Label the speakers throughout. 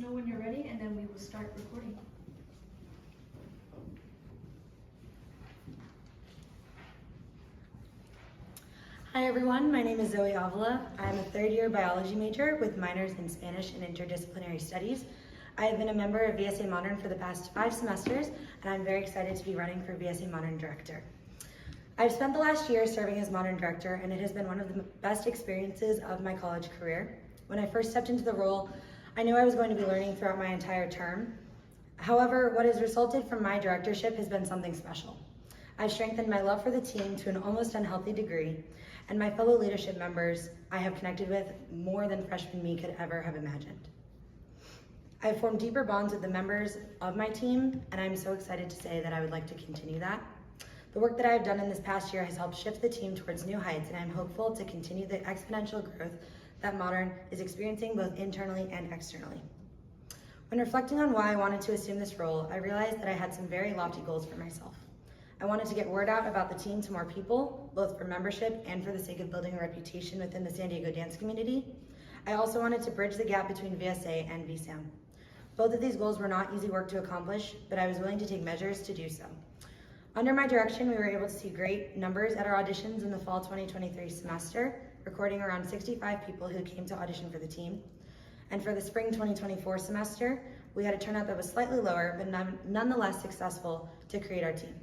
Speaker 1: know when you're ready, and then we will start recording.
Speaker 2: Hi everyone, my name is Zoe Avila. I'm a third-year biology major with minors in Spanish and Interdisciplinary Studies. I have been a member of VSA Modern for the past 5 semesters, and I'm very excited to be running for VSA Modern Director. I've spent the last year serving as Modern Director, and it has been one of the best experiences of my college career. When I first stepped into the role, I knew I was going to be learning throughout my entire term. However, what has resulted from my directorship has been something special. I've strengthened my love for the team to an almost unhealthy degree, and my fellow leadership members I have connected with more than freshman me could ever have imagined. I've formed deeper bonds with the members of my team, and I'm so excited to say that I would like to continue that. The work that I have done in this past year has helped shift the team towards new heights, and I'm hopeful to continue the exponential growth that Modern is experiencing both internally and externally. When reflecting on why I wanted to assume this role, I realized that I had some very lofty goals for myself. I wanted to get word out about the team to more people, both for membership and for the sake of building a reputation within the San Diego dance community. I also wanted to bridge the gap between VSA and VSAM. Both of these goals were not easy work to accomplish, but I was willing to take measures to do so. Under my direction, we were able to see great numbers at our auditions in the fall 2023 semester, recording around 65 people who came to audition for the team. And for the spring 2024 semester, we had a turnout that was slightly lower, but nonetheless successful to create our team.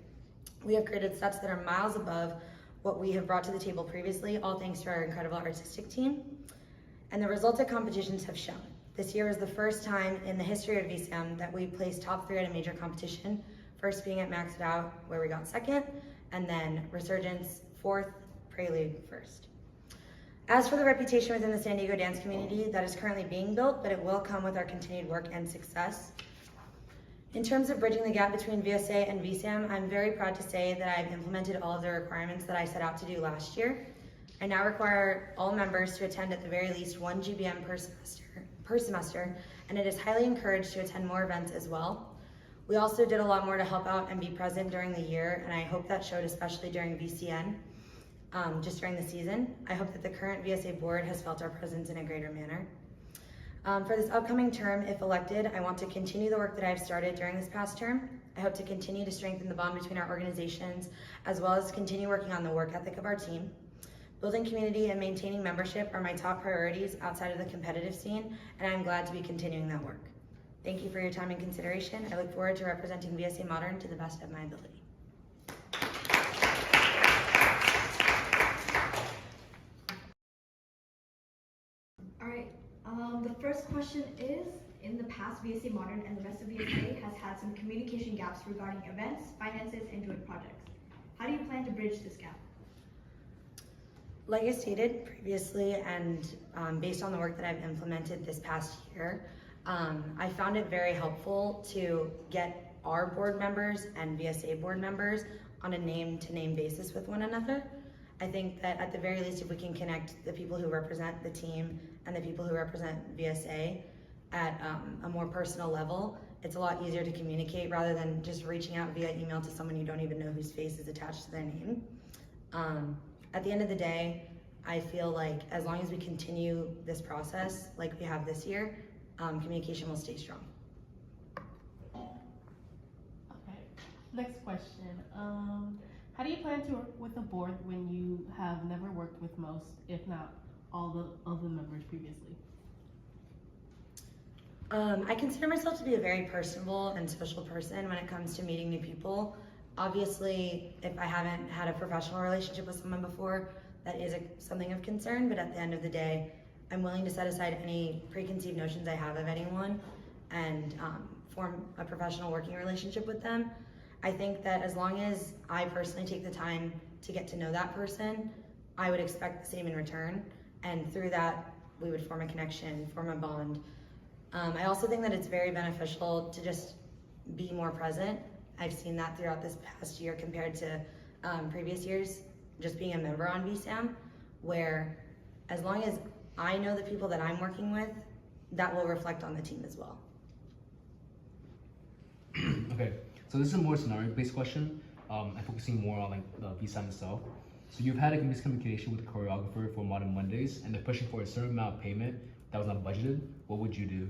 Speaker 2: We have created sets that are miles above what we have brought to the table previously, all thanks to our incredible artistic team. And the results at competitions have shown. This year was the first time in the history of VSAM that we placed top 3 at a major competition, first being at Max It Out, where we got 2nd, and then Resurgence 4th, Prelude 1st. As for the reputation within the San Diego dance community, that is currently being built, but it will come with our continued work and success. In terms of bridging the gap between VSA and VSAM, I'm very proud to say that I've implemented all of the requirements that I set out to do last year. I now require all members to attend at the very least 1 GBM per semester, and it is highly encouraged to attend more events as well. We also did a lot more to help out and be present during the year, and I hope that showed especially during VCN, just during the season. I hope that the current VSA board has felt our presence in a greater manner. For this upcoming term, if elected, I want to continue the work that I've started during this past term. I hope to continue to strengthen the bond between our organizations, as well as continue working on the work ethic of our team. Building community and maintaining membership are my top priorities outside of the competitive scene, and I'm glad to be continuing that work. Thank you for your time and consideration. I look forward to representing VSA Modern to the best of my ability.
Speaker 1: All right, the first question is, in the past, VSA Modern and the rest of VSA has had some communication gaps regarding events, finances, and joint projects. How do you plan to bridge this gap?
Speaker 2: Like I stated previously, and based on the work that I've implemented this past year, I found it very helpful to get our board members and VSA board members on a name-to-name basis with one another. I think that at the very least, if we can connect the people who represent the team and the people who represent VSA at a more personal level, it's a lot easier to communicate rather than just reaching out via email to someone you don't even know whose face is attached to their name. At the end of the day, I feel like as long as we continue this process like we have this year, communication will stay strong.
Speaker 3: Okay, next question. How do you plan to work with a board when you have never worked with most, if not all the members previously?
Speaker 2: I consider myself to be a very personable and social person when it comes to meeting new people. Obviously, if I haven't had a professional relationship with someone before, that is something of concern, but at the end of the day, I'm willing to set aside any preconceived notions I have of anyone and form a professional working relationship with them. I think that as long as I personally take the time to get to know that person, I would expect the same in return, and through that, we would form a connection, form a bond. I also think that it's very beneficial to just be more present. I've seen that throughout this past year compared to previous years, just being a member on VSAM, where as long as I know the people that I'm working with, that will reflect on the team as well.
Speaker 4: Okay, so this is a more scenario-based question. I'm focusing more on like the VSAM itself. So you've had a miscommunication with the choreographer for Modern Mondays, and they're pushing for a certain amount of payment that was not budgeted. What would you do?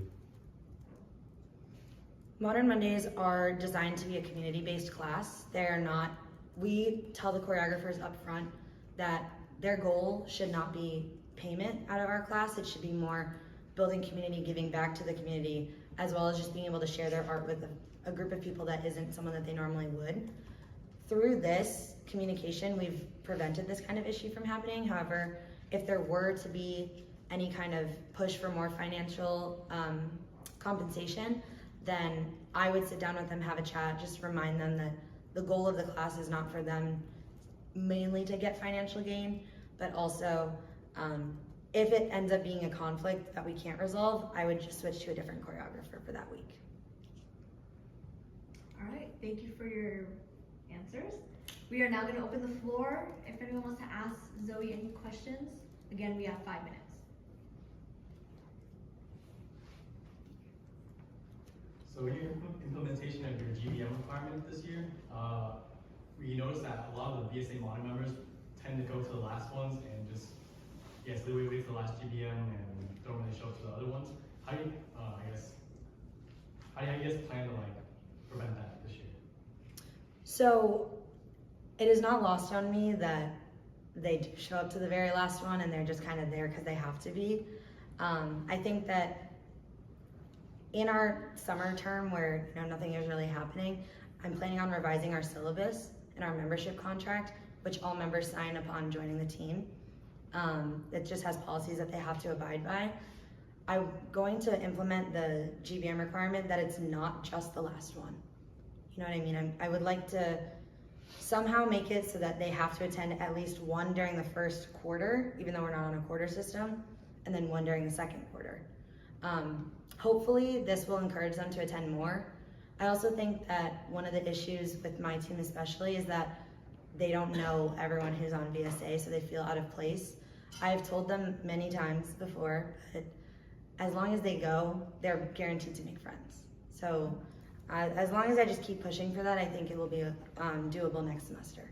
Speaker 2: Modern Mondays are designed to be a community-based class. They're not, we tell the choreographers up front that their goal should not be payment out of our class. It should be more building community, giving back to the community, as well as just being able to share their art with a group of people that isn't someone that they normally would. Through this communication, we've prevented this kind of issue from happening. However, if there were to be any kind of push for more financial compensation, then I would sit down with them, have a chat, just remind them that the goal of the class is not for them mainly to get financial gain, but also if it ends up being a conflict that we can't resolve, I would just switch to a different choreographer for that week.
Speaker 1: All right, thank you for your answers. We are now going to open the floor. If anyone wants to ask Zoe any questions, again, we have 5 minutes.
Speaker 5: So with your implementation of your GBM requirement this year, we noticed that a lot of the VSA Modern members tend to go to the last ones and just, yes, they wait for the last GBM and don't really show up to the other ones. How do you, how do you guys plan to like prevent that this year?
Speaker 2: So it is not lost on me that they do show up to the very last one and they're just kind of there because they have to be. I think that in our summer term where nothing is really happening, I'm planning on revising our syllabus and our membership contract, which all members sign upon joining the team. It just has policies that they have to abide by. I'm going to implement the GBM requirement that it's not just the last one. You know what I mean? I would like to somehow make it so that they have to attend at least one during the first quarter, even though we're not on a quarter system, and then one during the second quarter. Hopefully this will encourage them to attend more. I also think that one of the issues with my team especially is that they don't know everyone who's on VSA, so they feel out of place. I've told them many times before, but as long as they go, they're guaranteed to make friends. So as long as I just keep pushing for that, I think it will be doable next semester.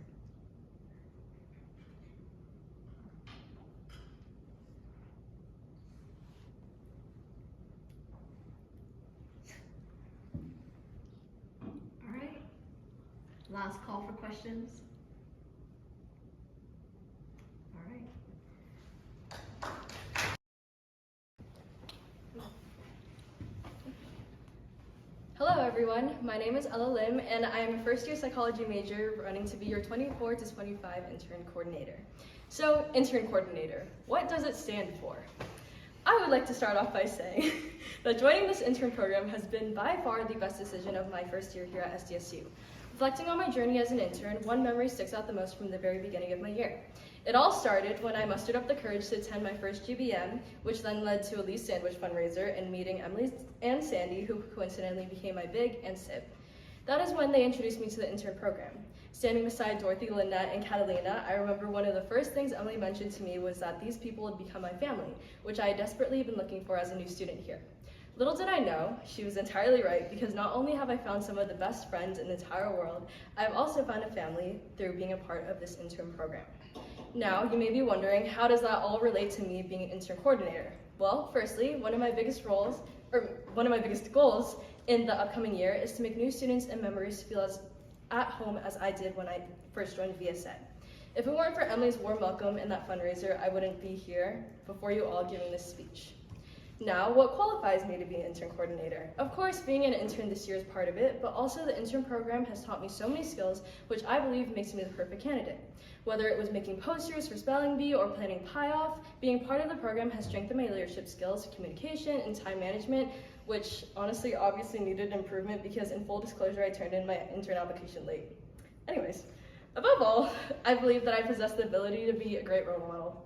Speaker 1: All right, last call for questions. All right.
Speaker 6: Hello everyone, my name is Ella Lim and I am a first year psychology major running to be your 24 to 25 intern coordinator. So, intern coordinator, what does it stand for? I would like to start off by saying that joining this intern program has been by far the best decision of my first year here at SDSU. Reflecting on my journey as an intern, one memory sticks out the most from the very beginning of my year. It all started when I mustered up the courage to attend my first GBM, which then led to a Lee's Sandwich fundraiser and meeting Emily and Sandy, who coincidentally became my big and sib. That is when they introduced me to the intern program. Standing beside Dorothy, Lynette, and Catalina, I remember one of the first things Emily mentioned to me was that these people would become my family, which I had desperately been looking for as a new student here. Little did I know, she was entirely right, because not only have I found some of the best friends in the entire world, I have also found a family through being a part of this intern program. Now, you may be wondering, how does that all relate to me being an intern coordinator? Well, firstly, one of my biggest goals in the upcoming year is to make new students and members feel as at home as I did when I first joined VSA. If it weren't for Emily's warm welcome and that fundraiser, I wouldn't be here before you all giving this speech. Now, what qualifies me to be an intern coordinator? Of course, being an intern this year is part of it, but also the intern program has taught me so many skills, which I believe makes me the perfect candidate. Whether it was making posters for spelling bee or planning pie-off, being part of the program has strengthened my leadership skills, communication, and time management, which honestly obviously needed improvement because in full disclosure, I turned in my intern application late. Anyways, above all, I believe that I possess the ability to be a great role model.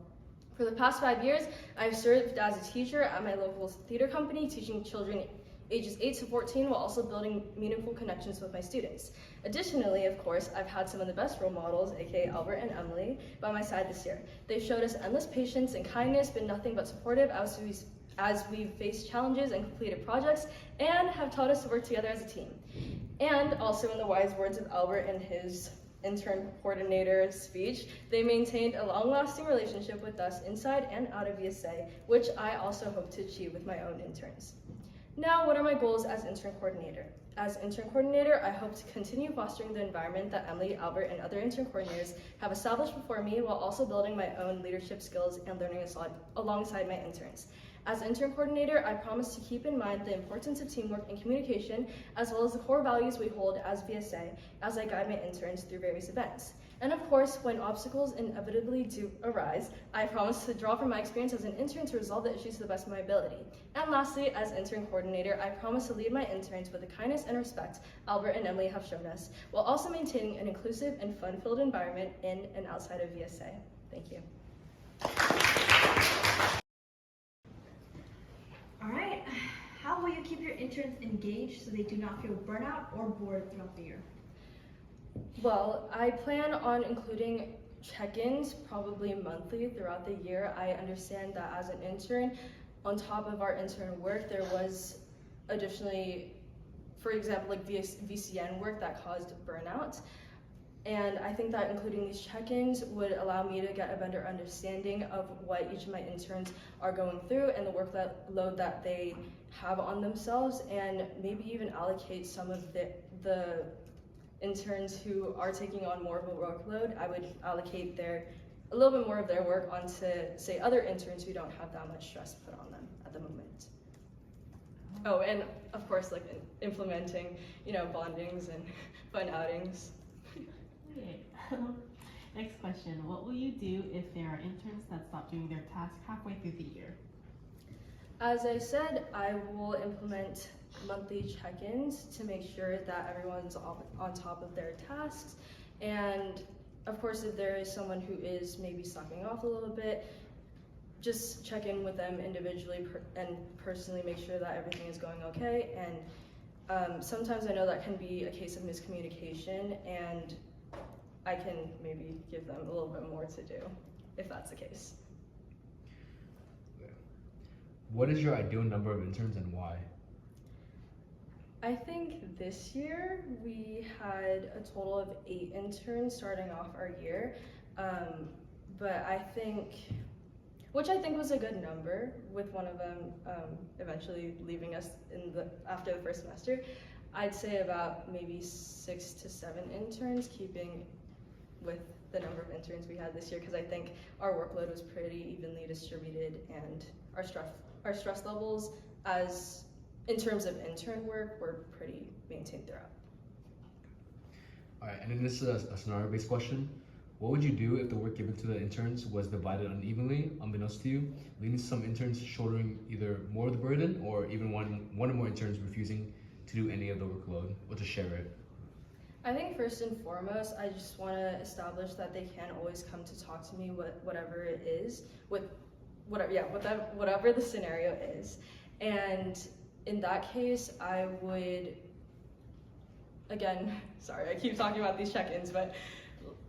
Speaker 6: For the past 5 years, I've served as a teacher at my local theater company, teaching children ages 8 to 14 while also building meaningful connections with my students. Additionally, of course, I've had some of the best role models, aka Albert and Emily, by my side this year. They've showed us endless patience and kindness, been nothing but supportive as we've faced challenges and completed projects, and have taught us to work together as a team. And also, in the wise words of Albert in his intern coordinator speech, they maintained a long-lasting relationship with us inside and out of VSA, which I also hope to achieve with my own interns. Now, what are my goals as intern coordinator? As intern coordinator, I hope to continue fostering the environment that Emily, Albert, and other intern coordinators have established before me while also building my own leadership skills and learning alongside my interns. As intern coordinator, I promise to keep in mind the importance of teamwork and communication, as well as the core values we hold as VSA as I guide my interns through various events. And of course, when obstacles inevitably do arise, I promise to draw from my experience as an intern to resolve the issues to the best of my ability. And lastly, as intern coordinator, I promise to lead my interns with the kindness and respect Albert and Emily have shown us, while also maintaining an inclusive and fun-filled environment in and outside of VSA. Thank you.
Speaker 1: All right. How will you keep your interns engaged so they do not feel burnout or bored throughout the year?
Speaker 6: Well, I plan on including check-ins probably monthly throughout the year. I understand that as an intern, on top of our intern work, there was additionally, for example, like VCN work that caused burnout. And I think that including these check-ins would allow me to get a better understanding of what each of my interns are going through and the workload that they have on themselves, and maybe even allocate some of the interns who are taking on more of a workload. I would allocate a little bit more of their work onto, say, other interns who don't have that much stress put on them at the moment. Oh, and of course, like implementing, bondings and fun outings.
Speaker 3: Okay. Next question. What will you do if there are interns that stop doing their task halfway through the year?
Speaker 6: As I said, I will implement monthly check-ins to make sure that everyone's on top of their tasks. And of course, if there is someone who is maybe slacking off a little bit, just check in with them individually and personally make sure that everything is going okay. And sometimes I know that can be a case of miscommunication, and I can maybe give them a little bit more to do if that's the case.
Speaker 4: What is your ideal number of interns and why?
Speaker 6: I think this year we had a total of 8 interns starting off our year, which I think was a good number, with one of them eventually leaving us after the first semester. I'd say about maybe 6 to 7 interns, keeping with the number of interns we had this year, because I think our workload was pretty evenly distributed, and our stress levels in terms of intern work were pretty maintained throughout.
Speaker 4: All right, and then this is a scenario-based question. What would you do if the work given to the interns was divided unevenly, unbeknownst to you, leading to some interns shouldering either more of the burden, or even one or more interns refusing to do any of the workload or to share it?
Speaker 6: I think first and foremost, I just want to establish that they can always come to talk to me whatever it is, whatever the scenario is. And in that case, I would, again, sorry, I keep talking about these check-ins, but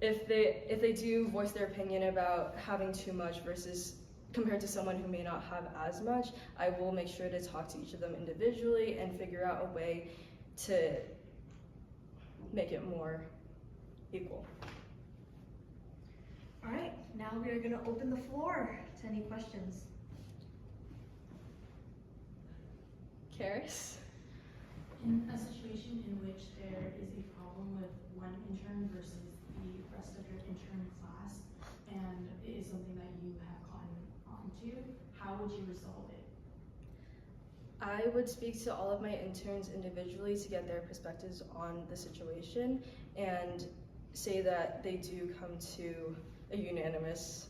Speaker 6: if they do voice their opinion about having too much versus compared to someone who may not have as much, I will make sure to talk to each of them individually and figure out a way to make it more equal.
Speaker 1: All right, now we are going to open the floor to any questions.
Speaker 6: Karis?
Speaker 7: In a situation in which there is a problem with one intern versus the rest of your intern class, and it is something that you have gotten onto, how would you resolve it?
Speaker 6: I would speak to all of my interns individually to get their perspectives on the situation, and say that they do come to a unanimous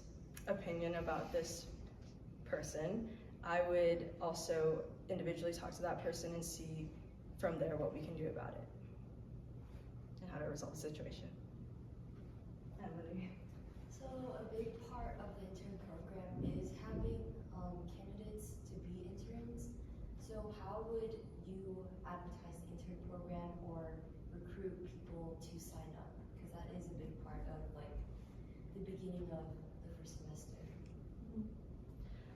Speaker 6: opinion about this person. I would also individually talk to that person and see from there what we can do about it and how to resolve the situation. Emily?
Speaker 8: So a big part of the intern program is having candidates to be interns. So how would you advertise the intern program or recruit people to sign up? Because that is a big part of the beginning of the first semester.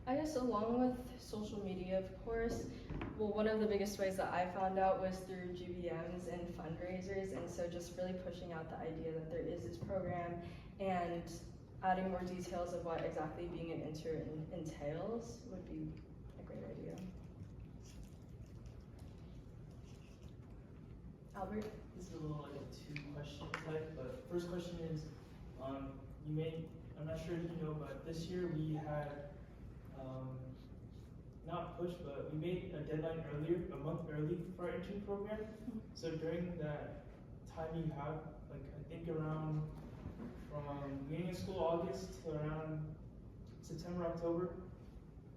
Speaker 6: I guess along with social media, of course. Well, one of the biggest ways that I found out was through GBMs and fundraisers, and so just really pushing out the idea that there is this program and adding more details of what exactly being an intern entails would be a great idea. Albert?
Speaker 9: This is a little like a two-question type, but first question is, I'm not sure if you know, but this year we had, not pushed, but we made a deadline earlier, a month early for our intern program. So during that time you have, like I think around from beginning of school, August, to around September, October.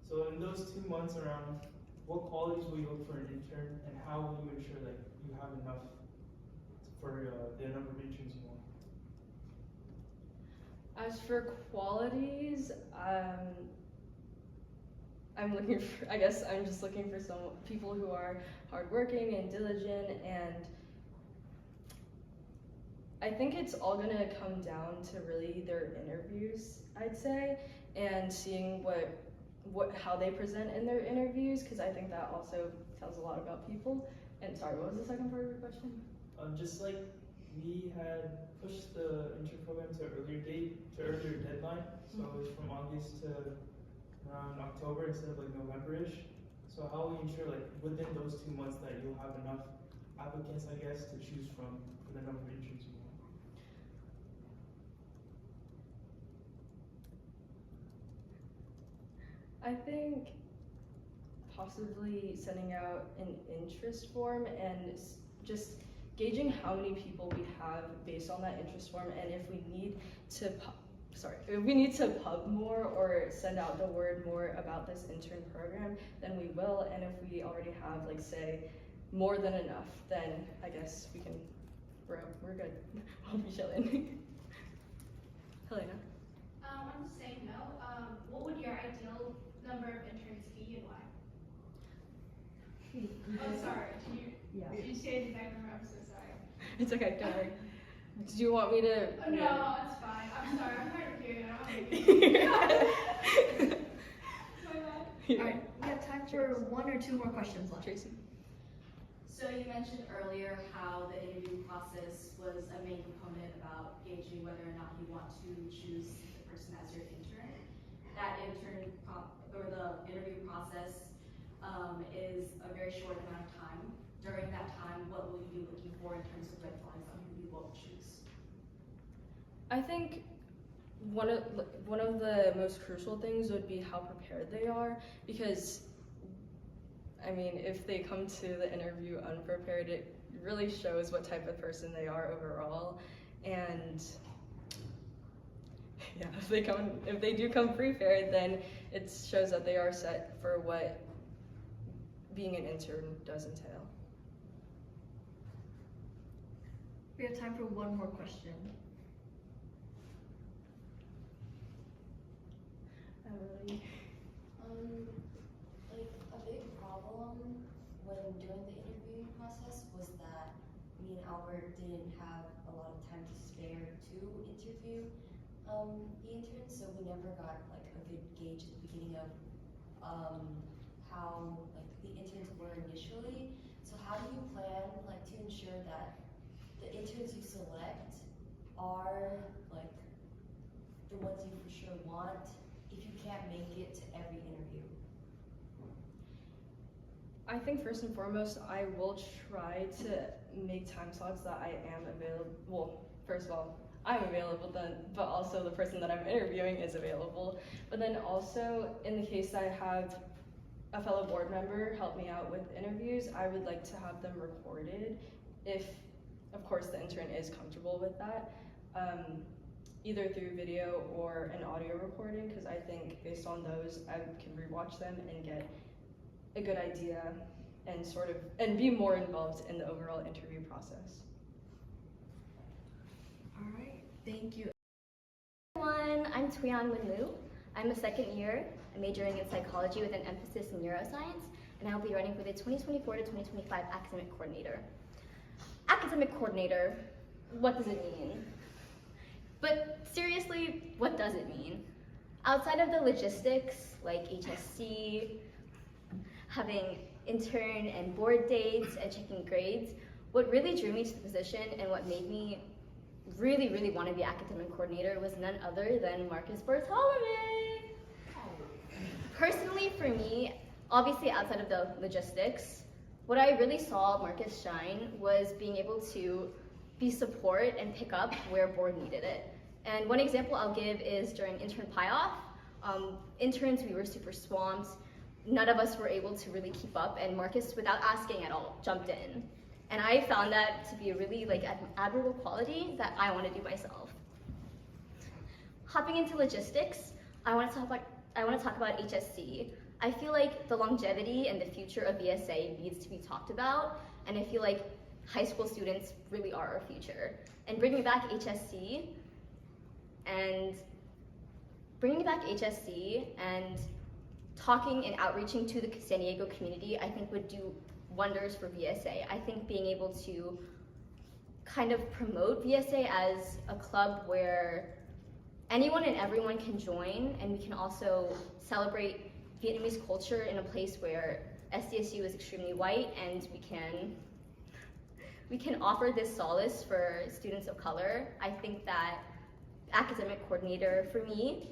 Speaker 9: So in those 2 months around, what qualities will you look for an intern, and how will you ensure that you have enough for the number of interns you want?
Speaker 6: As for qualities, I'm looking for, I guess I'm just looking for some people who are hardworking and diligent, and I think it's all gonna come down to really their interviews, I'd say, and seeing how they present in their interviews, because I think that also tells a lot about people. And sorry, what was the second part of your question?
Speaker 9: Just like we had pushed the intern program to earlier deadline, so it was from August to around October instead of like November-ish. So how will you ensure like within those 2 months that you'll have enough applicants, I guess, to choose from for the number of interns you want?
Speaker 6: I think possibly sending out an interest form and just gauging how many people we have based on that interest form, and if we need to pub more or send out the word more about this intern program, then we will. And if we already have, like, say, more than enough, then I guess we're good. We'll be chilling. Helena.
Speaker 10: On the same note, what would your ideal number of interns be and why? Oh, sorry. Did you say the exact number? I'm so sorry.
Speaker 6: It's okay, don't worry. Do you want me to?
Speaker 10: Oh, no, it's fine. I'm sorry. I'm hard of hearing. I don't know. My bad.
Speaker 1: Alright, we have time for 1 or 2 more questions left.
Speaker 6: Tracy.
Speaker 8: So you mentioned earlier how the interview process was a main component about gauging whether or not you want to choose the person as your intern. That the interview process is a very short amount of time. During that time, what will you be looking for in terms of red flags on who you won't choose?
Speaker 6: I think one of the most crucial things would be how prepared they are, because I mean, if they come to the interview unprepared, it really shows what type of person they are overall. And yeah, if they do come prepared, then it shows that they are set for what being an intern does entail.
Speaker 1: We have time for 1 more question.
Speaker 6: Emily.
Speaker 8: Like a big problem when doing the interviewing process was that me and Albert didn't have a lot of time to spare to interview the interns, so we never got like a good gauge at the beginning of how like the interns were initially. So how do you plan like to ensure that the interns you select are like the ones you for sure want if you can't make it to every interview?
Speaker 6: I think first and foremost, I will try to make time slots that I am available. Well, first of all, I'm available then, but also the person that I'm interviewing is available. But then also, in the case I have a fellow board member help me out with interviews, I would like to have them recorded if, of course, the intern is comfortable with that, either through video or an audio recording, because I think based on those, I can rewatch them and get a good idea and be more involved in the overall interview process.
Speaker 1: Alright, thank you.
Speaker 11: Everyone, I'm Tuyan Winlu. I'm a second year. I'm majoring in psychology with an emphasis in neuroscience, and I'll be running for the 2024 to 2025 academic coordinator. Academic coordinator, what does it mean? But seriously, what does it mean? Outside of the logistics, like HSC, having intern and board dates and checking grades, what really drew me to the position and what made me really, really want to be academic coordinator was none other than Marcus Bartolome. Personally, for me, obviously outside of the logistics, what I really saw Marcus shine was being able to be support and pick up where board needed it. And one example I'll give is during intern pie-off. Interns, we were super swamped. None of us were able to really keep up, and Marcus, without asking at all, jumped in. And I found that to be a really admirable quality that I want to do myself. Hopping into logistics, I want to talk about HSC. I feel like the longevity and the future of VSA needs to be talked about, and I feel like high school students really are our future. And bringing back HSC and talking and outreaching to the San Diego community, I think would do wonders for VSA. I think being able to kind of promote VSA as a club where anyone and everyone can join, and we can also celebrate Vietnamese culture in a place where SDSU is extremely white, and we can offer this solace for students of color. I think that academic coordinator for me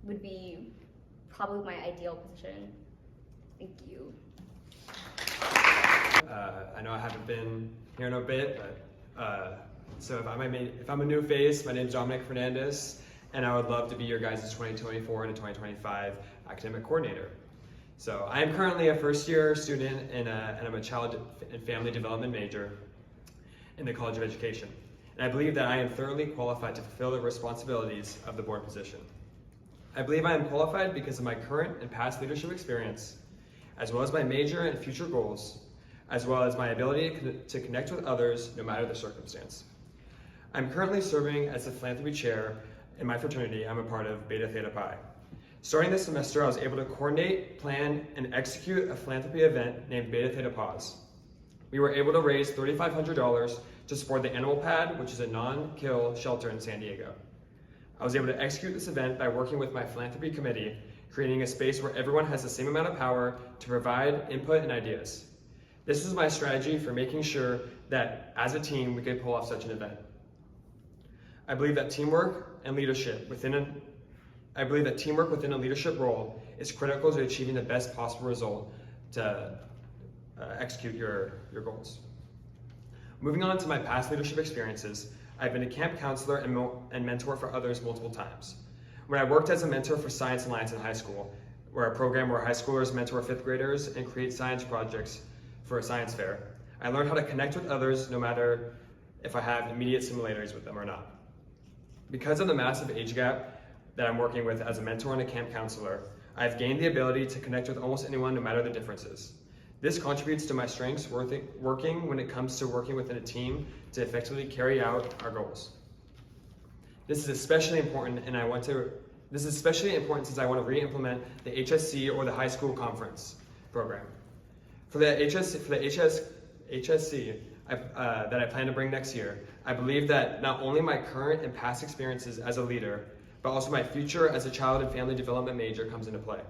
Speaker 11: would be probably my ideal position. Thank you.
Speaker 12: I know I haven't been here in a bit, but so if I'm a new face, my name is Dominic Fernandez, and I would love to be your guys' 2024 to 2025 academic coordinator. So I am currently a first-year student, and I'm a child and family development major in the College of Education. And I believe that I am thoroughly qualified to fulfill the responsibilities of the board position. I believe I am qualified because of my current and past leadership experience, as well as my major and future goals, as well as my ability to connect with others no matter the circumstance. I'm currently serving as the philanthropy chair in my fraternity I'm a part of, Beta Theta Pi. Starting this semester, I was able to coordinate, plan, and execute a philanthropy event named Beta Theta Paws. We were able to raise $3,500 to support the Animal Pad, which is a non-kill shelter in San Diego. I was able to execute this event by working with my philanthropy committee, creating a space where everyone has the same amount of power to provide input and ideas. This was my strategy for making sure that as a team, we could pull off such an event. I believe that teamwork within a leadership role is critical to achieving the best possible result to execute your goals. Moving on to my past leadership experiences, I've been a camp counselor and mentor for others multiple times. When I worked as a mentor for Science Alliance in high school, where a program where high schoolers mentor fifth graders and create science projects for a science fair, I learned how to connect with others no matter if I have immediate similarities with them or not. Because of the massive age gap that I'm working with as a mentor and a camp counselor, I've gained the ability to connect with almost anyone no matter the differences. This contributes to my strengths working when it comes to working within a team to effectively carry out our goals. This is especially important since I want to re-implement the HSC or the high school conference program. For the HSC that I plan to bring next year, I believe that not only my current and past experiences as a leader, but also my future as a child and family development major comes into play.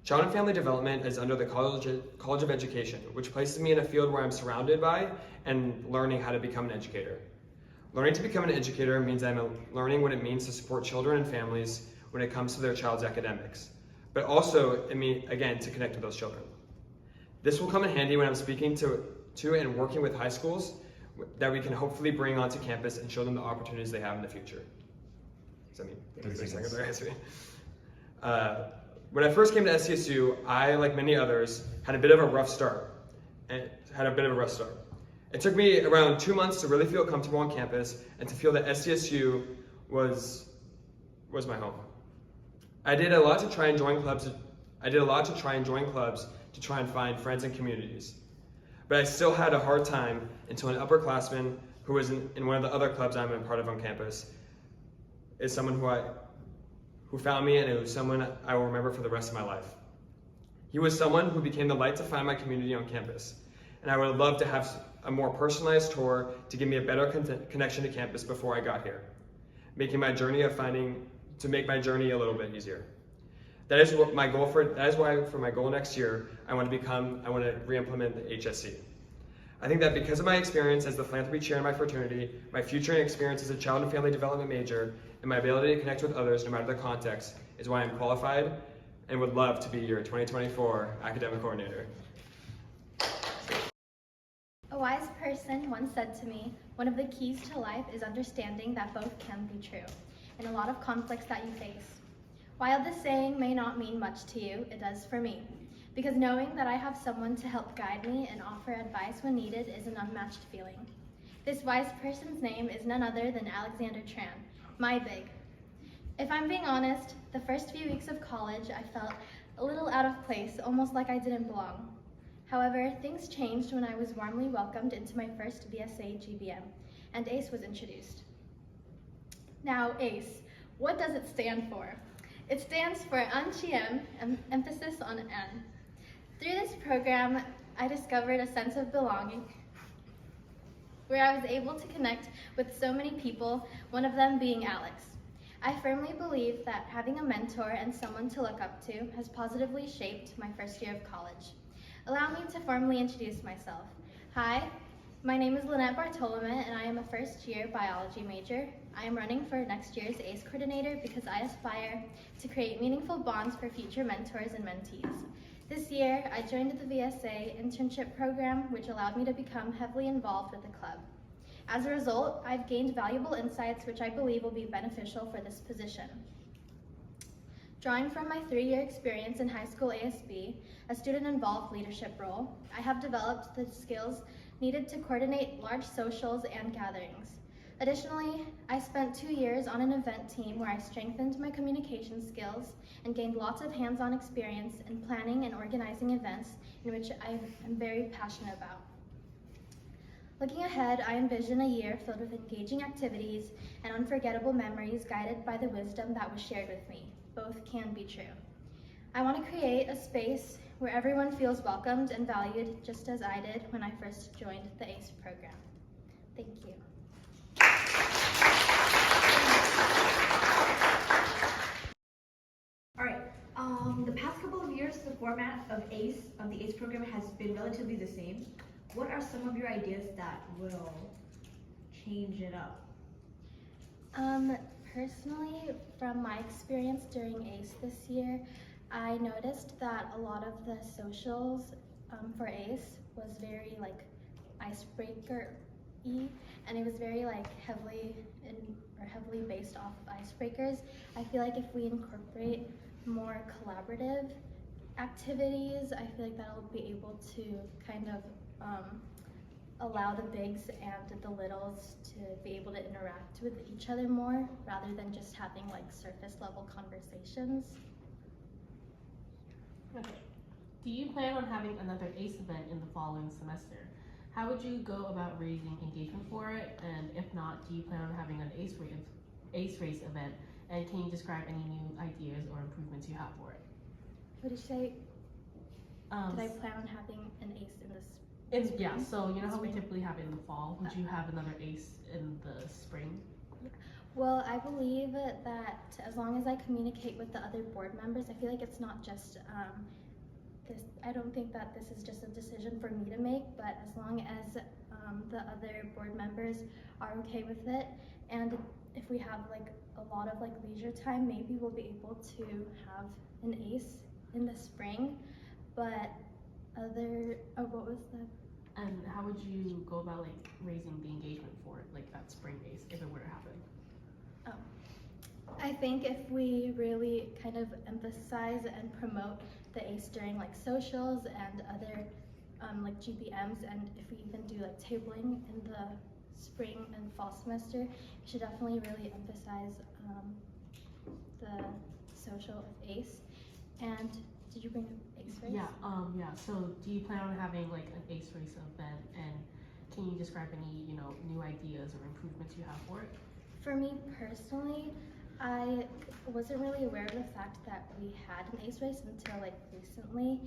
Speaker 12: Child and family development is under the College of Education, which places me in a field where I'm surrounded by and learning how to become an educator. Learning to become an educator means I'm learning what it means to support children and families when it comes to their child's academics, but also, again, to connect with those children. This will come in handy when I'm speaking to and working with high schools that we can hopefully bring onto campus and show them the opportunities they have in the future. Does that mean 30 seconds? When I first came to SDSU, I, like many others, had a bit of a rough start. It took me around 2 months to really feel comfortable on campus and to feel that SDSU was my home. I did a lot to try and join clubs to try and find friends and communities. But I still had a hard time until an upperclassman who was in one of the other clubs I'm a part of on campus is someone who found me, and it was someone I will remember for the rest of my life. He was someone who became the light to find my community on campus, and I would love to have a more personalized tour to give me a better connection to campus before I got here, make my journey a little bit easier. That is why for my goal next year, I want to re-implement the HSC. I think that because of my experience as the philanthropy chair in my fraternity, my future experience as a child and family development major, and my ability to connect with others no matter the context is why I'm qualified and would love to be your 2024 academic coordinator.
Speaker 13: person once said to me, one of the keys to life is understanding that both can be true, in a lot of conflicts that you face. While this saying may not mean much to you, it does for me, because knowing that I have someone to help guide me and offer advice when needed is an unmatched feeling. This wise person's name is none other than Alexander Tran, my big. If I'm being honest, the first few weeks of college I felt a little out of place, almost like I didn't belong. However, things changed when I was warmly welcomed into my first VSA GBM, and ACE was introduced. Now, ACE, what does it stand for? It stands for Anchiem, emphasis on N. Through this program, I discovered a sense of belonging, where I was able to connect with so many people, one of them being Alex. I firmly believe that having a mentor and someone to look up to has positively shaped my first year of college. Allow me to formally introduce myself. Hi, my name is Lynette Bartolome, and I am a first-year biology major. I am running for next year's ACE coordinator because I aspire to create meaningful bonds for future mentors and mentees. This year, I joined the VSA internship program, which allowed me to become heavily involved with the club. As a result, I've gained valuable insights which I believe will be beneficial for this position. Drawing from my 3-year experience in high school ASB, a student-involved leadership role, I have developed the skills needed to coordinate large socials and gatherings. Additionally, I spent 2 years on an event team where I strengthened my communication skills and gained lots of hands-on experience in planning and organizing events in which I am very passionate about. Looking ahead, I envision a year filled with engaging activities and unforgettable memories guided by the wisdom that was shared with me. Both can be true. I want to create a space where everyone feels welcomed and valued just as I did when I first joined the ACE program. Thank you.
Speaker 1: All right. The past couple of years, the format of the ACE program has been relatively the same. What are some of your ideas that will change it up?
Speaker 13: Personally, from my experience during ACE this year, I noticed that a lot of the socials for ACE was very like icebreaker-y, and it was very like heavily based off of icebreakers. I feel like if we incorporate more collaborative activities, I feel like that'll be able to kind of allow the bigs and the littles to be able to interact with each other more rather than just having like surface level conversations.
Speaker 3: Okay. Do you plan on having another ACE event in the following semester? How would you go about raising engagement for it? And if not, do you plan on having an ACE race event? And can you describe any new ideas or improvements you have for it?
Speaker 13: What did you say? Did I plan on having an ACE in this?
Speaker 3: Yeah, so you know how we typically have it in the fall? Would you have another ACE in the spring?
Speaker 13: Well, I believe that as long as I communicate with the other board members, I feel like it's not just this. I don't think that this is just a decision for me to make, but as long as the other board members are okay with it, and if we have like a lot of like leisure time, maybe we'll be able to have an ACE in the spring. But what was the?
Speaker 3: And how would you go about like raising the engagement for it, like that spring ACE, if it were to happen?
Speaker 13: I think if we really kind of emphasize and promote the ACE during like socials and other like GBMs, and if we even do like tabling in the spring and fall semester, we should definitely really emphasize the social of ACE. And did you bring up ACE race?
Speaker 3: Yeah. So do you plan on having like an ACE race event, and can you describe any, new ideas or improvements you have for it?
Speaker 13: For me personally, I wasn't really aware of the fact that we had an ACE race until like recently,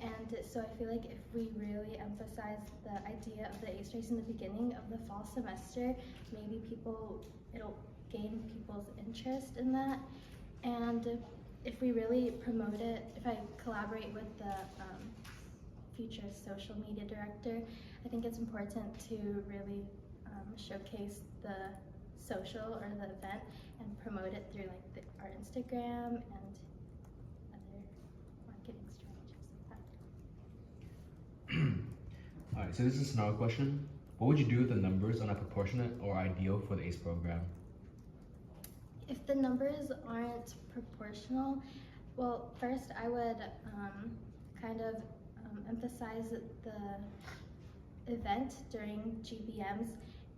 Speaker 13: and so I feel like if we really emphasize the idea of the ACE race in the beginning of the fall semester, maybe it'll gain people's interest in that. And if we really promote it, if I collaborate with the future social media director, I think it's important to really showcase the social or the event and promote it through like our Instagram and other marketing strategies like that.
Speaker 4: Alright, so this is a scenario question. What would you do if the numbers are not proportionate or ideal for the ACE program?
Speaker 13: If the numbers aren't proportional, well, first I would kind of emphasize the event during GBMs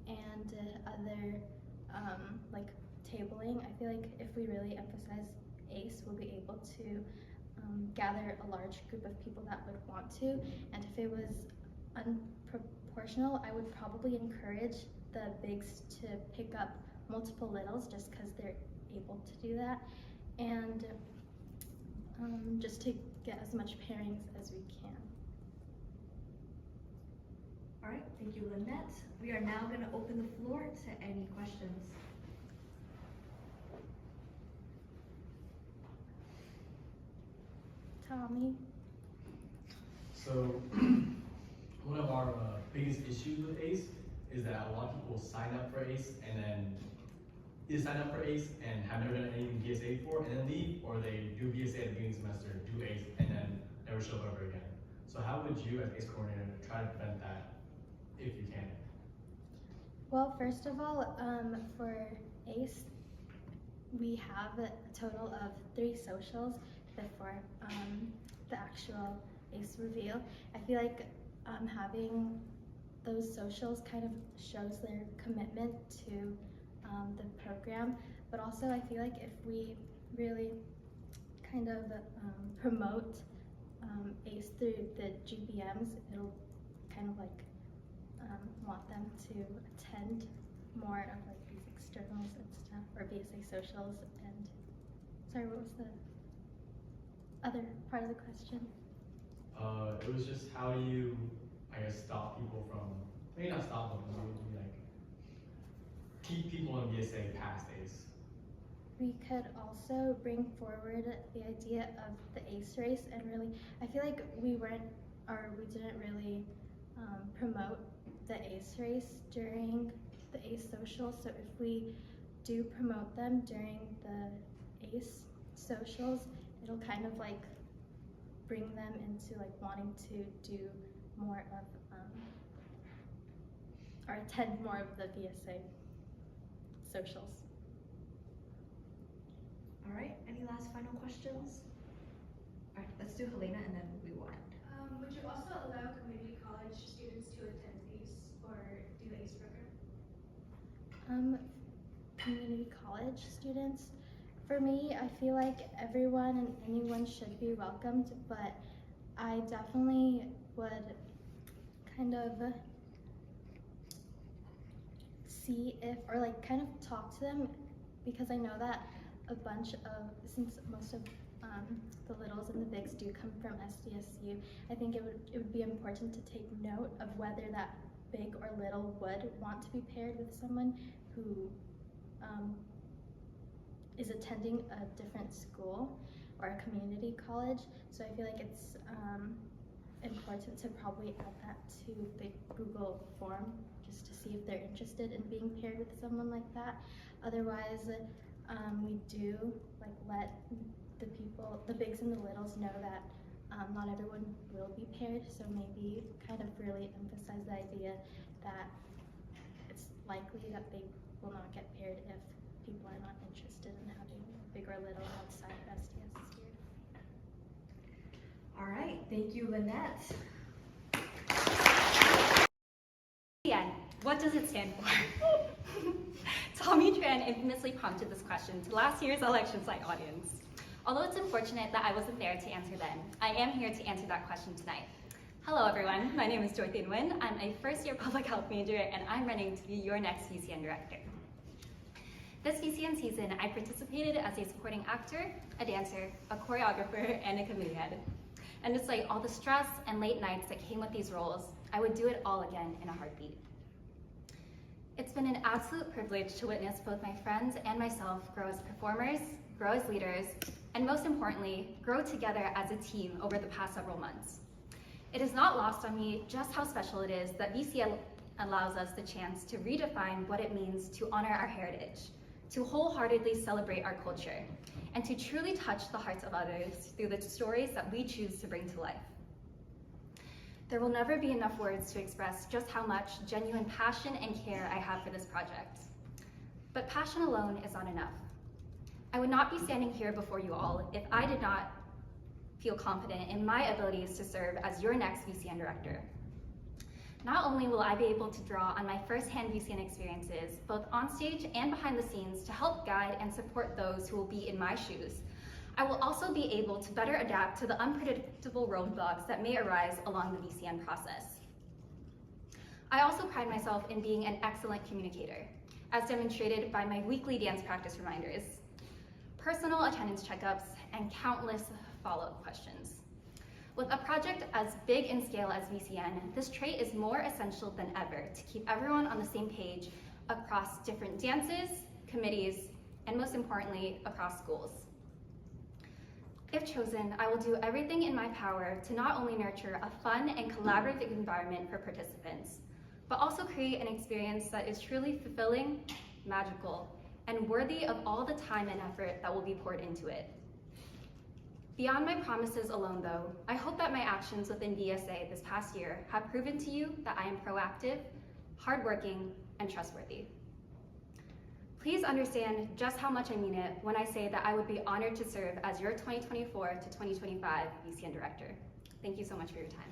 Speaker 13: and other like tabling. I feel like if we really emphasize ACE, we'll be able to gather a large group of people that would want to. And if it was unproportional, I would probably encourage the bigs to pick up multiple littles just because they're able to do that, and just to get as much pairings as we can.
Speaker 1: All right, thank you, Lynette. We are now going to open the floor to any questions.
Speaker 13: Tommy?
Speaker 5: So, one of our biggest issues with ACE is that a lot of people sign up for ACE and then either sign up for ACE and have never done anything VSA before and then leave, or they do VSA at the beginning semester, do ACE, and then never show up ever again. So how would you, as ACE coordinator, try to prevent that if you can?
Speaker 13: Well, first of all, for ACE, we have a total of 3 socials before the actual ACE reveal. I feel like having those socials kind of shows their commitment to the program, but also I feel like if we really kind of promote ACE through the GBMs, it'll kind of like want them to attend more of like these externals and stuff, or VSA socials. And sorry, what was the other part of the question?
Speaker 5: It was just how do you, I guess, stop people from, maybe not stop them, but maybe like keep people in VSA past ACE.
Speaker 13: We could also bring forward the idea of the ACE race, and really, I feel like we didn't really promote the ACE race during the ACE social. So if we do promote them during the ACE socials, it'll kind of like bring them into like wanting to do more of or attend more of the VSA socials.
Speaker 1: All right, any last final questions? All right, let's do Helena and then we will end.
Speaker 10: Would you also allow community college students to attend ACE or do the ACE program?
Speaker 13: Community college students, for me, I feel like everyone and anyone should be welcomed, but I definitely would kind of see if, or like kind of talk to them, because I know that a bunch of, since most of the littles and the bigs do come from SDSU, I think it would be important to take note of whether that big or little would want to be paired with someone who is attending a different school or a community college. So I feel like it's important to probably add that to the Google form just to see if they're interested in being paired with someone like that. Otherwise, we do like let the bigs and the littles know that not everyone will be paired, so maybe kind of really emphasize the idea that it's likely that they will not get paired if people are not interested in having big or little outside of SDSU.
Speaker 1: All right, thank you, Lynette.
Speaker 14: Again, what does it stand for? Tommy Tran infamously prompted this question to last year's election site audience. Although it's unfortunate that I wasn't there to answer then, I am here to answer that question tonight. Hello everyone, my name is Dorothy Nguyen. I'm a first-year public health major and I'm running to be your next VCN director. This VCN season, I participated as a supporting actor, a dancer, a choreographer, and a committee head. And despite all the stress and late nights that came with these roles, I would do it all again in a heartbeat. It's been an absolute privilege to witness both my friends and myself grow as performers, grow as leaders, and most importantly, grow together as a team over the past several months. It is not lost on me just how special it is that VCN allows us the chance to redefine what it means to honor our heritage, to wholeheartedly celebrate our culture, and to truly touch the hearts of others through the stories that we choose to bring to life. There will never be enough words to express just how much genuine passion and care I have for this project. But passion alone is not enough. I would not be standing here before you all if I did not feel confident in my abilities to serve as your next VCN director. Not only will I be able to draw on my firsthand VCN experiences, both on stage and behind the scenes, to help guide and support those who will be in my shoes, I will also be able to better adapt to the unpredictable roadblocks that may arise along the VCN process. I also pride myself in being an excellent communicator, as demonstrated by my weekly dance practice reminders, personal attendance checkups, and countless follow-up questions. With a project as big in scale as VCN, this trait is more essential than ever to keep everyone on the same page across different dances, committees, and most importantly, across schools. If chosen, I will do everything in my power to not only nurture a fun and collaborative environment for participants, but also create an experience that is truly fulfilling, magical, and worthy of all the time and effort that will be poured into it. Beyond my promises alone though, I hope that my actions within VSA this past year have proven to you that I am proactive, hardworking, and trustworthy. Please understand just how much I mean it when I say that I would be honored to serve as your 2024 to 2025 VCN director. Thank you so much for your time.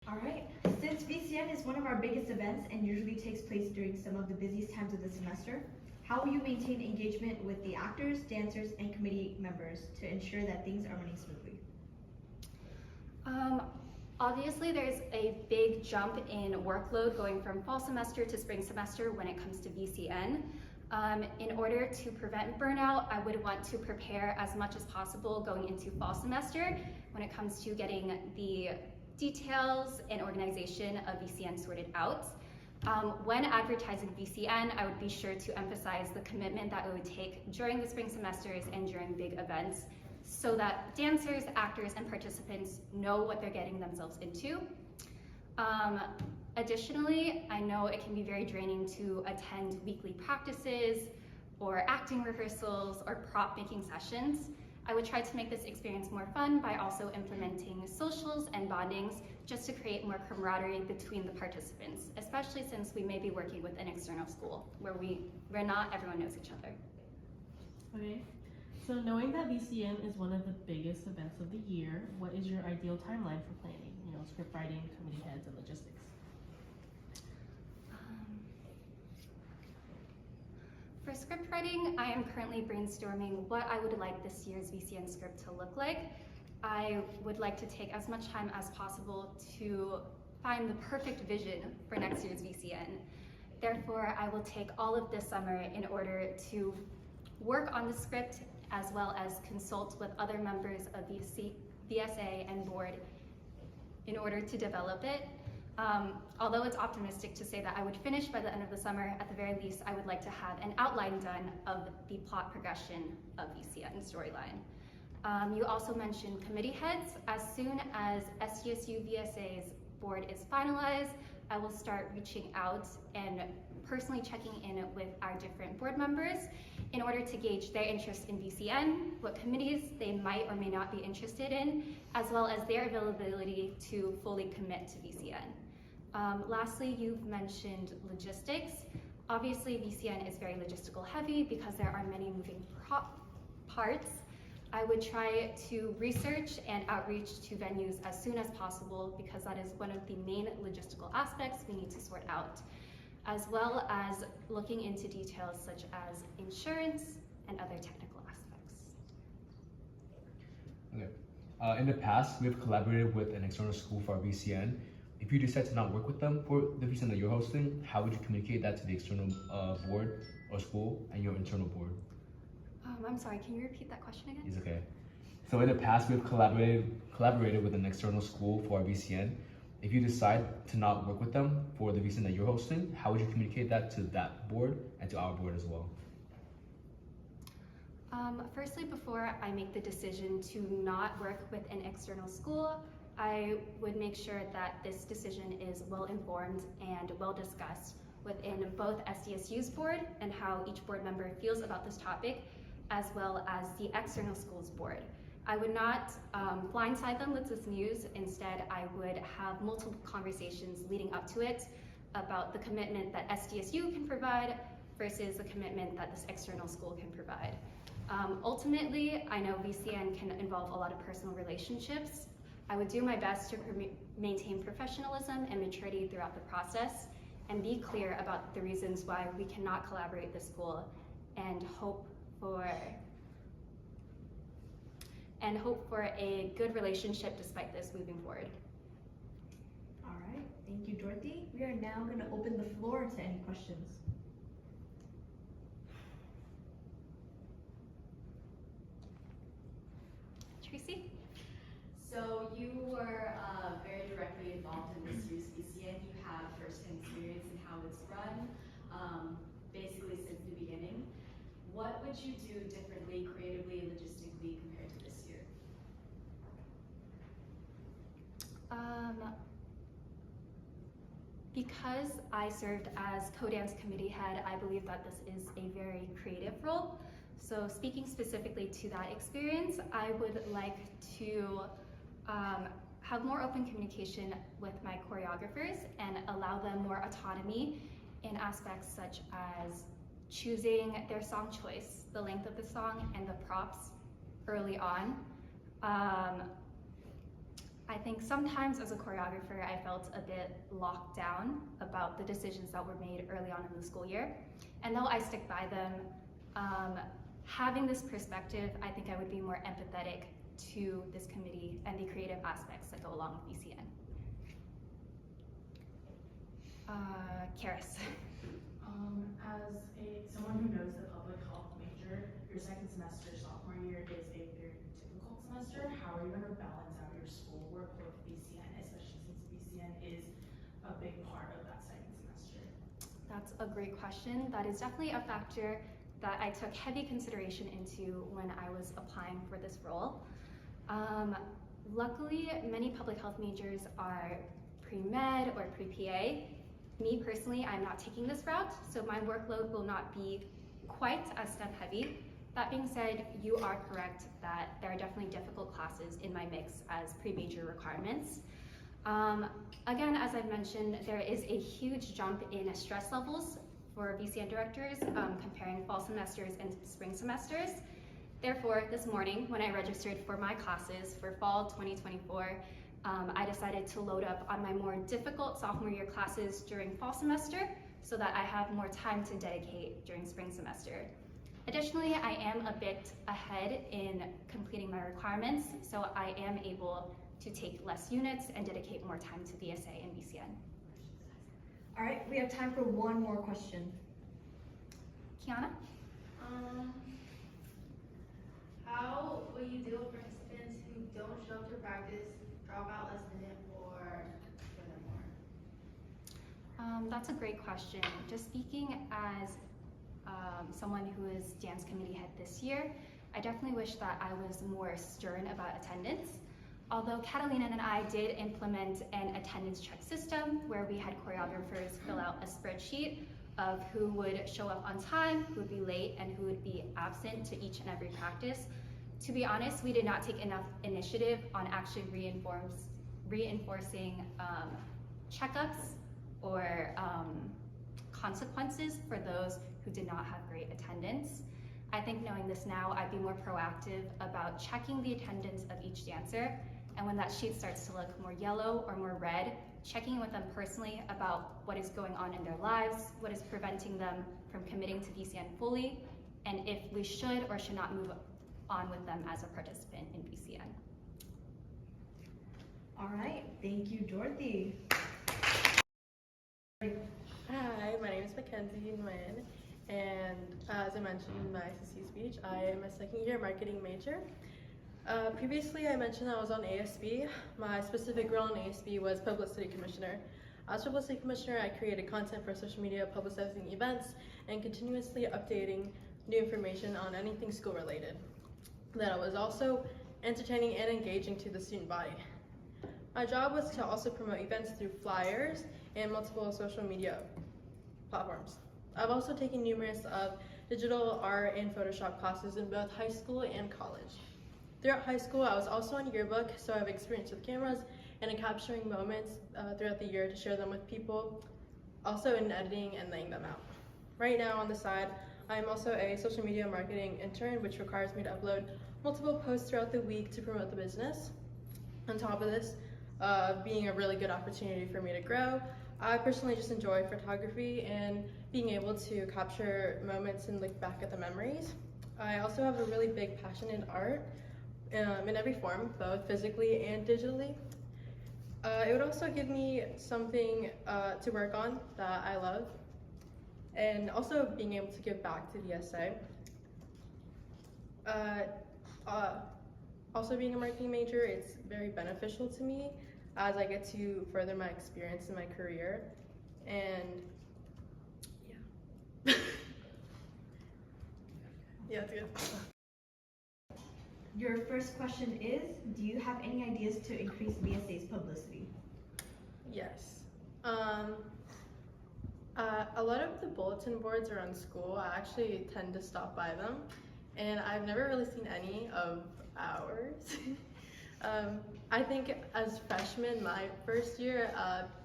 Speaker 1: All right, since VCN is one of our biggest events and usually takes place during some of the busiest times of the semester, how will you maintain engagement with the actors, dancers, and committee members to ensure that things are running smoothly?
Speaker 14: Obviously, there's a big jump in workload going from fall semester to spring semester when it comes to VCN. In order to prevent burnout, I would want to prepare as much as possible going into fall semester when it comes to getting the details and organization of VCN sorted out. When advertising VCN, I would be sure to emphasize the commitment that it would take during the spring semesters and during big events, so that dancers, actors, and participants know what they're getting themselves into. Additionally, I know it can be very draining to attend weekly practices or acting rehearsals or prop making sessions. I would try to make this experience more fun by also implementing socials and bondings just to create more camaraderie between the participants, especially since we may be working with an external school where not everyone knows each other.
Speaker 3: Okay, so knowing that VCN is one of the biggest events of the year, what is your ideal timeline for planning? You know, script writing, committee heads, and logistics.
Speaker 14: For script writing, I am currently brainstorming what I would like this year's VCN script to look like. I would like to take as much time as possible to find the perfect vision for next year's VCN. Therefore, I will take all of this summer in order to work on the script as well as consult with other members of VSA and board in order to develop it. Although it's optimistic to say that I would finish by the end of the summer, at the very least, I would like to have an outline done of the plot progression of VCN storyline. You also mentioned committee heads. As soon as SDSU VSA's board is finalized, I will start reaching out and personally checking in with our different board members in order to gauge their interest in VCN, what committees they might or may not be interested in, as well as their availability to fully commit to VCN. Lastly, you've mentioned logistics. Obviously, VCN is very logistical heavy because there are many moving parts. I would try to research and outreach to venues as soon as possible because that is one of the main logistical aspects we need to sort out, as well as looking into details such as insurance and other technical aspects.
Speaker 4: Okay. In the past, we've collaborated with an external school for our VCN. If you decide to not work with them for the VCN that you're hosting, how would you communicate that to the external board or school and your internal board?
Speaker 14: I'm sorry, can you repeat that question again?
Speaker 4: It's okay. So in the past, we've collaborated with an external school for our VCN. If you decide to not work with them for the VCN that you're hosting, how would you communicate that to that board and to our board as well?
Speaker 14: Firstly, before I make the decision to not work with an external school, I would make sure that this decision is well informed and well discussed within both SDSU's board and how each board member feels about this topic, as well as the external schools board. I would not blindside them with this news. Instead, I would have multiple conversations leading up to it about the commitment that SDSU can provide versus the commitment that this external school can provide. Ultimately, I know VCN can involve a lot of personal relationships. I would do my best to maintain professionalism and maturity throughout the process and be clear about the reasons why we cannot collaborate with the school and hope for a good relationship despite this moving forward.
Speaker 1: All right, thank you, Dorothy. We are now going to open the floor to any questions.
Speaker 14: Tracy?
Speaker 15: So you were very directly involved in this year's VCN. You have first-hand experience in how it's run, basically since the beginning. What would you do differently, creatively, and logistically compared to this year?
Speaker 14: Because I served as co-dance committee head, I believe that this is a very creative role. So speaking specifically to that experience, I would like to have more open communication with my choreographers and allow them more autonomy in aspects such as choosing their song choice, the length of the song, and the props early on. I think sometimes as a choreographer, I felt a bit locked down about the decisions that were made early on in the school year. And though I stick by them, having this perspective, I think I would be more empathetic to this committee and the creative aspects that go along with VCN. Karis.
Speaker 7: As someone who knows the public health major, your second semester sophomore year is a very difficult semester. How are you going to balance out your schoolwork with VCN, especially since VCN is a big part of that second semester?
Speaker 14: That's a great question. That is definitely a factor that I took heavy consideration into when I was applying for this role. Luckily, many public health majors are pre-med or pre-PA. Me personally, I'm not taking this route, so my workload will not be quite as STEM heavy. That being said, you are correct that there are definitely difficult classes in my mix as pre-major requirements. Again, as I've mentioned, there is a huge jump in stress levels for VCN directors comparing fall semesters and spring semesters. Therefore, this morning, when I registered for my classes for fall 2024, I decided to load up on my more difficult sophomore year classes during fall semester so that I have more time to dedicate during spring semester. Additionally, I am a bit ahead in completing my requirements, so I am able to take less units and dedicate more time to VSA and VCN.
Speaker 1: All right, we have time for one more question.
Speaker 14: Kiana?
Speaker 10: How will you deal with participants who don't show up to practice, drop out last minute, or furthermore?
Speaker 14: That's a great question. Just speaking as someone who is dance committee head this year, I definitely wish that I was more stern about attendance. Although Catalina and I did implement an attendance check system where we had choreographers fill out a spreadsheet of who would show up on time, who would be late, and who would be absent to each and every practice. To be honest, we did not take enough initiative on actually reinforcing checkups or consequences for those who did not have great attendance. I think knowing this now, I'd be more proactive about checking the attendance of each dancer, and when that sheet starts to look more yellow or more red, checking with them personally about what is going on in their lives, what is preventing them from committing to VCN fully, and if we should or should not move on with them as a participant in VCN.
Speaker 1: All right, thank you, Dorothy.
Speaker 6: Hi, my name is Mackenzie Nguyen, and as I mentioned in my SSC speech, I am a second-year marketing major. Previously, I mentioned I was on ASB. My specific role in ASB was Publicity Commissioner. As Publicity Commissioner, I created content for social media, publicizing events, and continuously updating new information on anything school-related. Then I was also entertaining and engaging to the student body. My job was to also promote events through flyers and multiple social media platforms. I've also taken numerous of digital art and Photoshop classes in both high school and college. Throughout high school, I was also on yearbook, so I have experience with cameras and in capturing moments throughout the year to share them with people, also in editing and laying them out. Right now on the side, I'm also a social media marketing intern, which requires me to upload multiple posts throughout the week to promote the business. On top of this, being a really good opportunity for me to grow, I personally just enjoy photography and being able to capture moments and look back at the memories. I also have a really big passion in art in every form, both physically and digitally. It would also give me something to work on that I love, and also being able to give back to VSA. Also being a marketing major, it's very beneficial to me as I get to further my experience in my career. And yeah. Yeah, it's good.
Speaker 1: Your first question is, do you have any ideas to increase VSA's publicity?
Speaker 6: Yes. A lot of the bulletin boards around school, I actually tend to stop by them, and I've never really seen any of ours. I think as freshmen, my first year,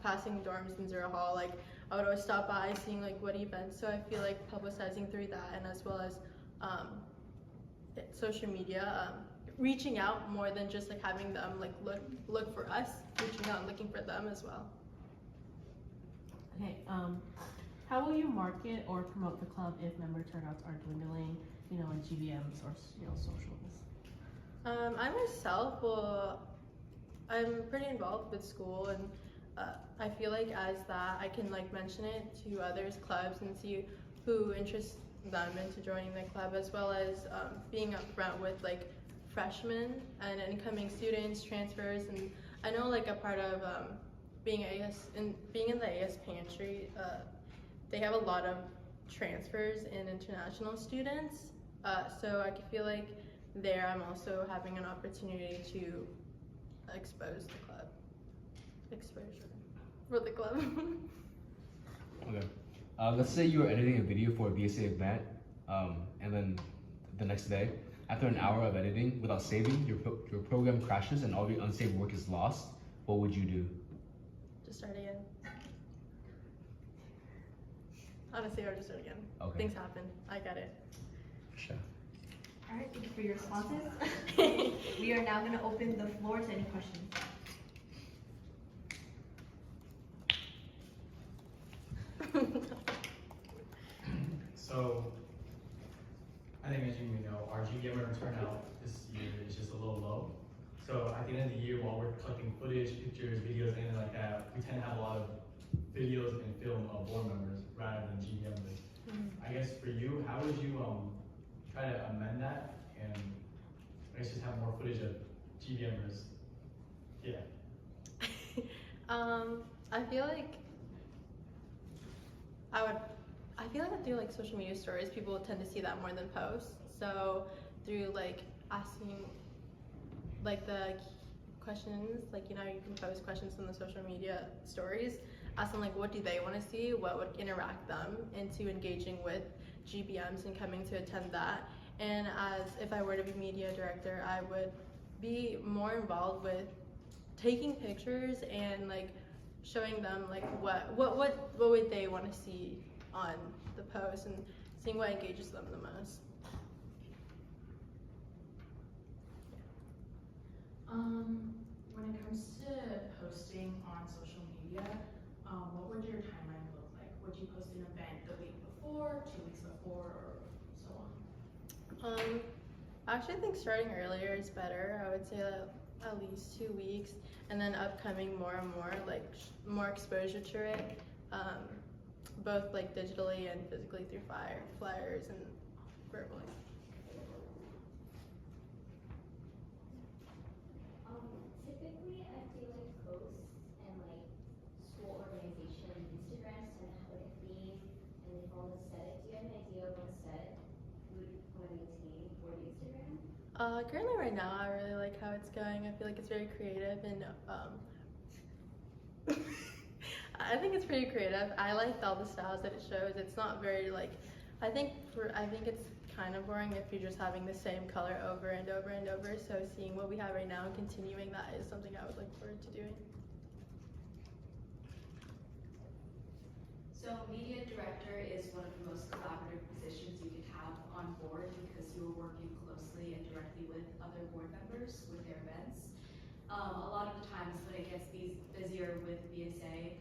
Speaker 6: passing dorms in Zero Hall, like I would always stop by seeing like what events, so I feel like publicizing through that, and as well as social media, reaching out more than just like having them like look for us, reaching out and looking for them as well.
Speaker 3: Okay, how will you market or promote the club if member turnouts are dwindling, in GBMs or, socials?
Speaker 6: I myself, I'm pretty involved with school, and I feel like as that, I can like mention it to others' clubs and see who interests them into joining the club, as well as being upfront with like freshmen and incoming students, transfers, and I know like a part of being in the AS pantry, they have a lot of transfers and international students, so I feel like there I'm also having an opportunity to expose the club, exposure for the club.
Speaker 4: Okay. Let's say you were editing a video for a VSA event, and then the next day, after an hour of editing without saving, your program crashes and all your unsaved work is lost. What would you do?
Speaker 6: Just start again. Honestly, I would just start again.
Speaker 4: Okay.
Speaker 6: Things happen. I get it.
Speaker 4: Sure.
Speaker 1: All right, thank you for your responses. We are now going to open the floor to any questions.
Speaker 5: So, I think as you know, our GBM turnout this year is just a little low. So at the end of the year, while we're collecting footage, pictures, videos, anything like that, we tend to have a lot of videos and film of board members rather than GBM lists. I guess for you, how would you try to amend that and I guess just have more footage of GBMers? Yeah.
Speaker 6: I feel like through like social media stories, people tend to see that more than posts. So through like asking like the questions, like you can post questions in the social media stories, ask them like what do they want to see, what would interact them into engaging with GBMs and coming to attend that. And as if I were to be media director, I would be more involved with taking pictures and like showing them like what would they want to see on the post and seeing what engages them the most.
Speaker 7: When it comes to posting on social media, what would your timeline look like? Would you post an event the week before, 2 weeks before, or so on?
Speaker 6: I actually think starting earlier is better. I would say at least 2 weeks, and then upcoming more and more, like more exposure to it, both like digitally and physically through flyers and verbally.
Speaker 11: Typically, I feel like posts and like school organization Instagrams tend to have like a theme and they follow the aesthetic. Do you have an idea of what aesthetic you would want to maintain for the Instagram?
Speaker 6: Currently right now, I really like how it's going. I feel like it's very creative and I think it's pretty creative. I liked all the styles that it shows. It's not very like, I think it's kind of boring if you're just having the same color over and over and over. So seeing what we have right now and continuing that is something I would look forward to doing.
Speaker 15: So media director is one of the most collaborative positions you could have on board because you're working closely and directly with other board members with their events. A lot of the times when it gets busier with VSA,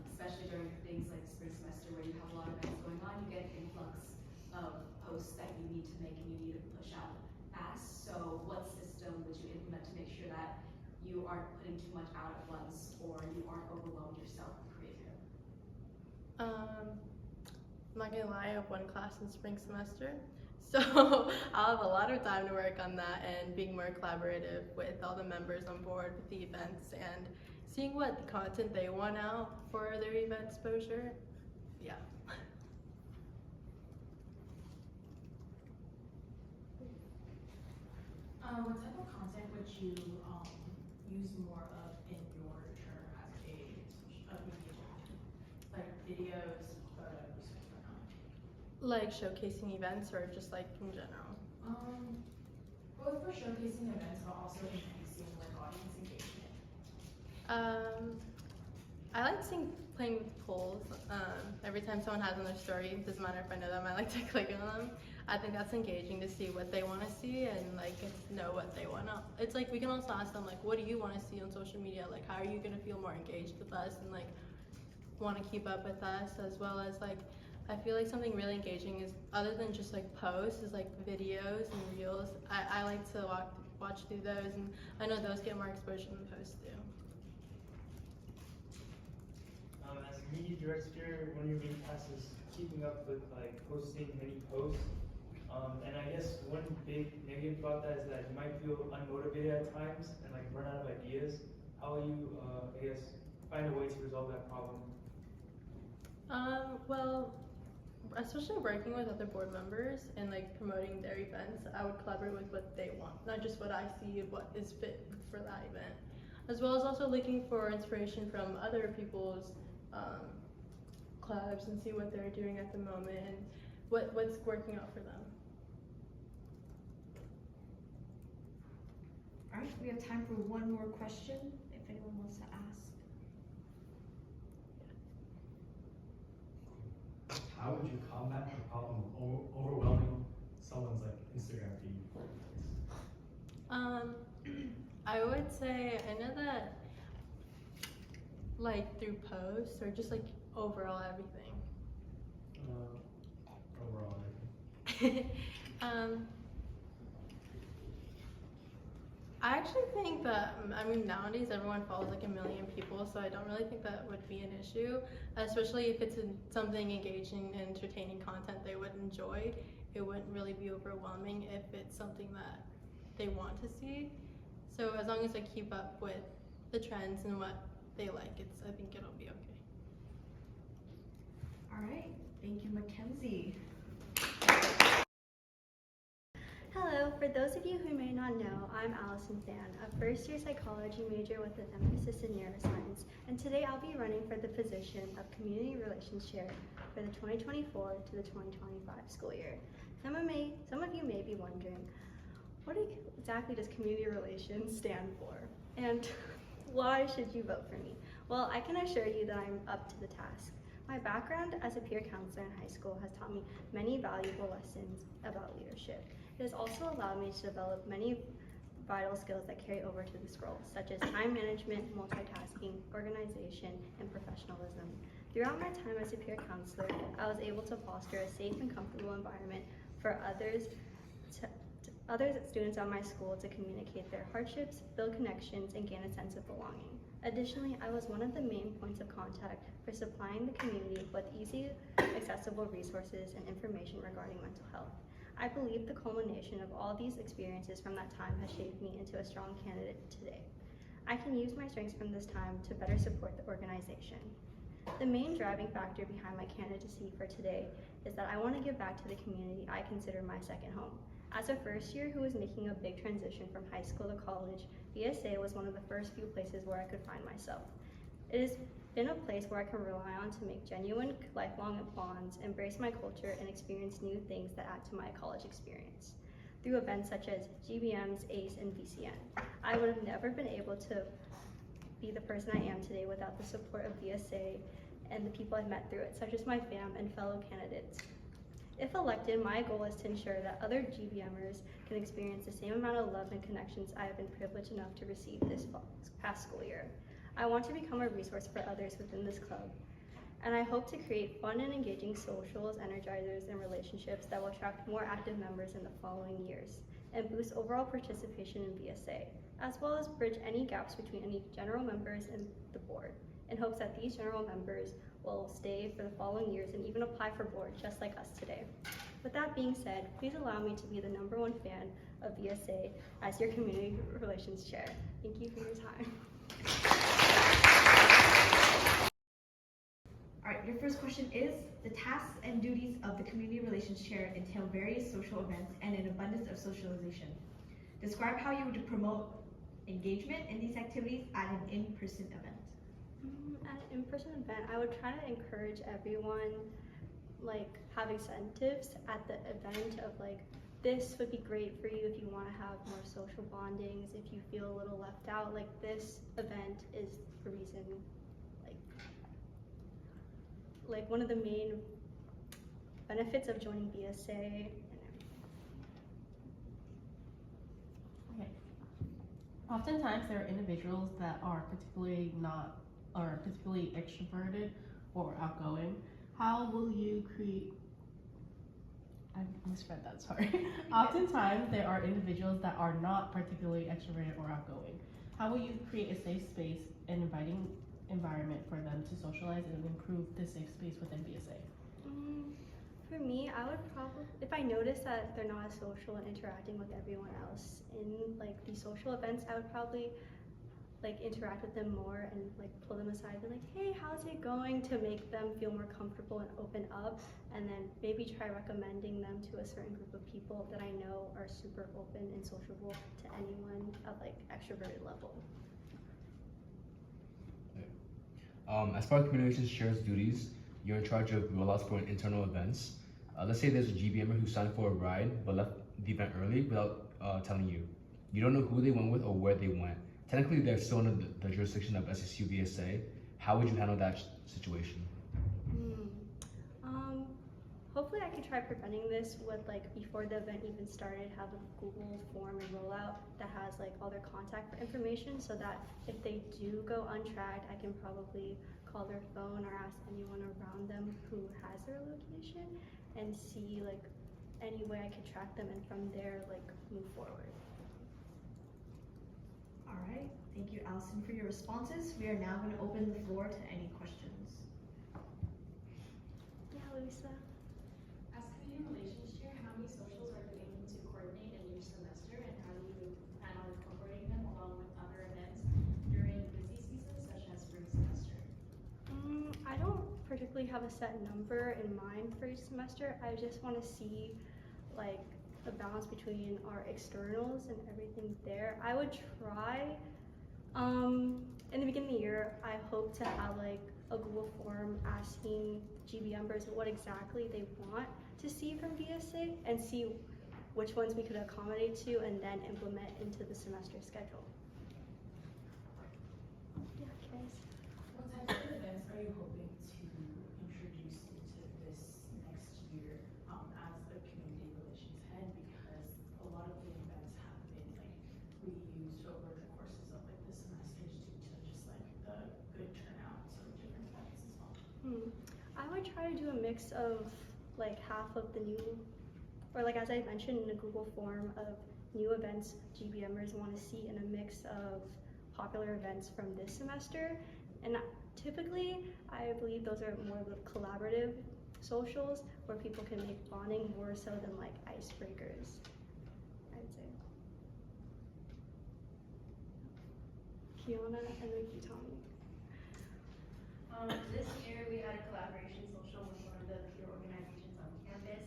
Speaker 15: especially during things like spring semester where you have a lot of events going on, you get an influx of posts that you need to make and you need to push out fast. So what system would you implement to make sure that you aren't putting too much out at once or you aren't overwhelming yourself with creative?
Speaker 6: I'm not gonna lie, I have one class in spring semester. So I'll have a lot of time to work on that and being more collaborative with all the members on board with the events and seeing what content they want out for their event exposure. Yeah.
Speaker 7: What type of content would you use more of in your term as a media director? Like videos, photos, whatnot?
Speaker 6: Like showcasing events or just like in general?
Speaker 7: Both for showcasing events, but also increasing like audience engagement.
Speaker 6: I like playing with polls. Every time someone has on their story, it doesn't matter if I know them, I like to click on them. I think that's engaging to see what they want to see and like get to know what they want to. It's like we can also ask them like, what do you want to see on social media? Like, how are you going to feel more engaged with us and like want to keep up with us, as well as like I feel like something really engaging is, other than just like posts, is like videos and reels. I like to watch through those, and I know those get more exposure than posts do.
Speaker 9: As a media director, one of your main tasks is keeping up with like posting many posts. And I guess one big negative about that is that you might feel unmotivated at times and like run out of ideas. How will you, I guess, find a way to resolve that problem?
Speaker 6: Well, especially working with other board members and like promoting their events, I would collaborate with what they want, not just what I see and what is fit for that event. As well as also looking for inspiration from other people's clubs and see what they're doing at the moment and what's working out for them.
Speaker 1: All right, we have time for one more question if anyone wants to ask.
Speaker 5: How would you combat the problem of overwhelming someone's like Instagram feed?
Speaker 6: I would say, I know that like through posts or just like overall everything.
Speaker 5: Overall everything.
Speaker 6: I actually think that, I mean, nowadays everyone follows like 1 million people, so I don't really think that would be an issue, especially if it's something engaging and entertaining content they would enjoy. It wouldn't really be overwhelming if it's something that they want to see. So as long as I keep up with the trends and what they like, I think it'll be okay.
Speaker 1: All right, thank you, Mackenzie.
Speaker 16: Hello, for those of you who may not know, I'm Allison Fan, a first-year psychology major with an emphasis in neuroscience, and today I'll be running for the position of Community Relations Chair for the 2024 to the 2025 school year. Some of you may be wondering, what exactly does Community Relations stand for? And why should you vote for me? Well, I can assure you that I'm up to the task. My background as a peer counselor in high school has taught me many valuable lessons about leadership. It has also allowed me to develop many vital skills that carry over to this role, such as time management, multitasking, organization, and professionalism. Throughout my time as a peer counselor, I was able to foster a safe and comfortable environment for other students at my school to communicate their hardships, build connections, and gain a sense of belonging. Additionally, I was one of the main points of contact for supplying the community with easy, accessible resources and information regarding mental health. I believe the culmination of all these experiences from that time has shaped me into a strong candidate today. I can use my strengths from this time to better support the organization. The main driving factor behind my candidacy for today is that I want to give back to the community I consider my second home. As a first year who was making a big transition from high school to college, VSA was one of the first few places where I could find myself. It is been a place where I can rely on to make genuine, lifelong bonds, embrace my culture, and experience new things that add to my college experience. Through events such as GBMs, ACE, and VCN, I would have never been able to be the person I am today without the support of VSA and the people I've met through it, such as my fam and fellow candidates. If elected, my goal is to ensure that other GBMers can experience the same amount of love and connections I have been privileged enough to receive this past school year. I want to become a resource for others within this club, and I hope to create fun and engaging socials, energizers, and relationships that will attract more active members in the following years and boost overall participation in VSA, as well as bridge any gaps between any general members and the board, in hopes that these general members will stay for the following years and even apply for board just like us today. With that being said, please allow me to be the #1 fan of VSA as your community relations chair. Thank you for your time.
Speaker 1: All right, your first question is, the tasks and duties of the community relations chair entail various social events and an abundance of socialization. Describe how you would promote engagement in these activities at an in-person event.
Speaker 16: At an in-person event, I would try to encourage everyone, like, have incentives at the event of, like, this would be great for you if you want to have more social bondings, if you feel a little left out, like, this event is the reason, like one of the main benefits of joining VSA.
Speaker 3: Okay. Oftentimes there are individuals that are particularly extroverted or outgoing. How will you create, I misread that, sorry. Oftentimes there are individuals that are not particularly extroverted or outgoing. How will you create a safe space and inviting environment for them to socialize and improve the safe space within VSA?
Speaker 16: For me, I would probably, if I notice that they're not as social and interacting with everyone else in like these social events, I would probably like interact with them more and like pull them aside and be like, hey, how's it going, to make them feel more comfortable and open up, and then maybe try recommending them to a certain group of people that I know are super open and sociable to anyone of like extroverted level.
Speaker 4: As part of communications chair's duties, you're in charge of rollouts for internal events. Let's say there's a GBMer who signed for a ride but left the event early without telling you. You don't know who they went with or where they went. Technically, they're still under the jurisdiction of SSU VSA. How would you handle that situation?
Speaker 16: Hopefully I could try preventing this with like before the event even started, have a Google form and rollout that has like all their contact information, so that if they do go untracked, I can probably call their phone or ask anyone around them who has their location and see like any way I could track them and from there like move forward.
Speaker 1: All right, thank you, Allison, for your responses. We are now going to open the floor to any questions.
Speaker 16: Yeah, Luisa.
Speaker 7: As community relations chair, how many socials are you aiming to coordinate in your semester, and how do you plan on incorporating them along with other events during busy seasons such as spring semester?
Speaker 16: I don't particularly have a set number in mind for each semester. I just want to see like a balance between our externals and everything there. I would try, in the beginning of the year, I hope to have like a Google form asking GB members what exactly they want to see from VSA and see which ones we could accommodate to and then implement into the semester schedule. Yeah, guys.
Speaker 7: What types of events are you hoping to introduce into this next year as the community relations head? Because a lot of the events have been like reused over the courses of like the semesters due to just like the good turnout of different events as well.
Speaker 16: I would try to do a mix of like half of the new, or like as I mentioned in the Google form, of new events GBMers want to see in a mix of popular events from this semester. And typically, I believe those are more of the collaborative socials where people can make bonding more so than like icebreakers, I'd say. Kiana and then Tommy.
Speaker 17: This year we had a collaboration social with one of the peer organizations on campus,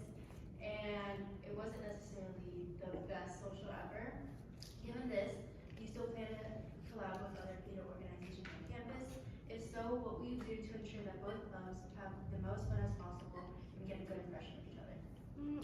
Speaker 17: and it wasn't necessarily the best social ever. Given this, do you still plan to collab with other peer organizations on campus? If so, So what will you do to ensure that both clubs have the most fun as possible and get a good impression of each other?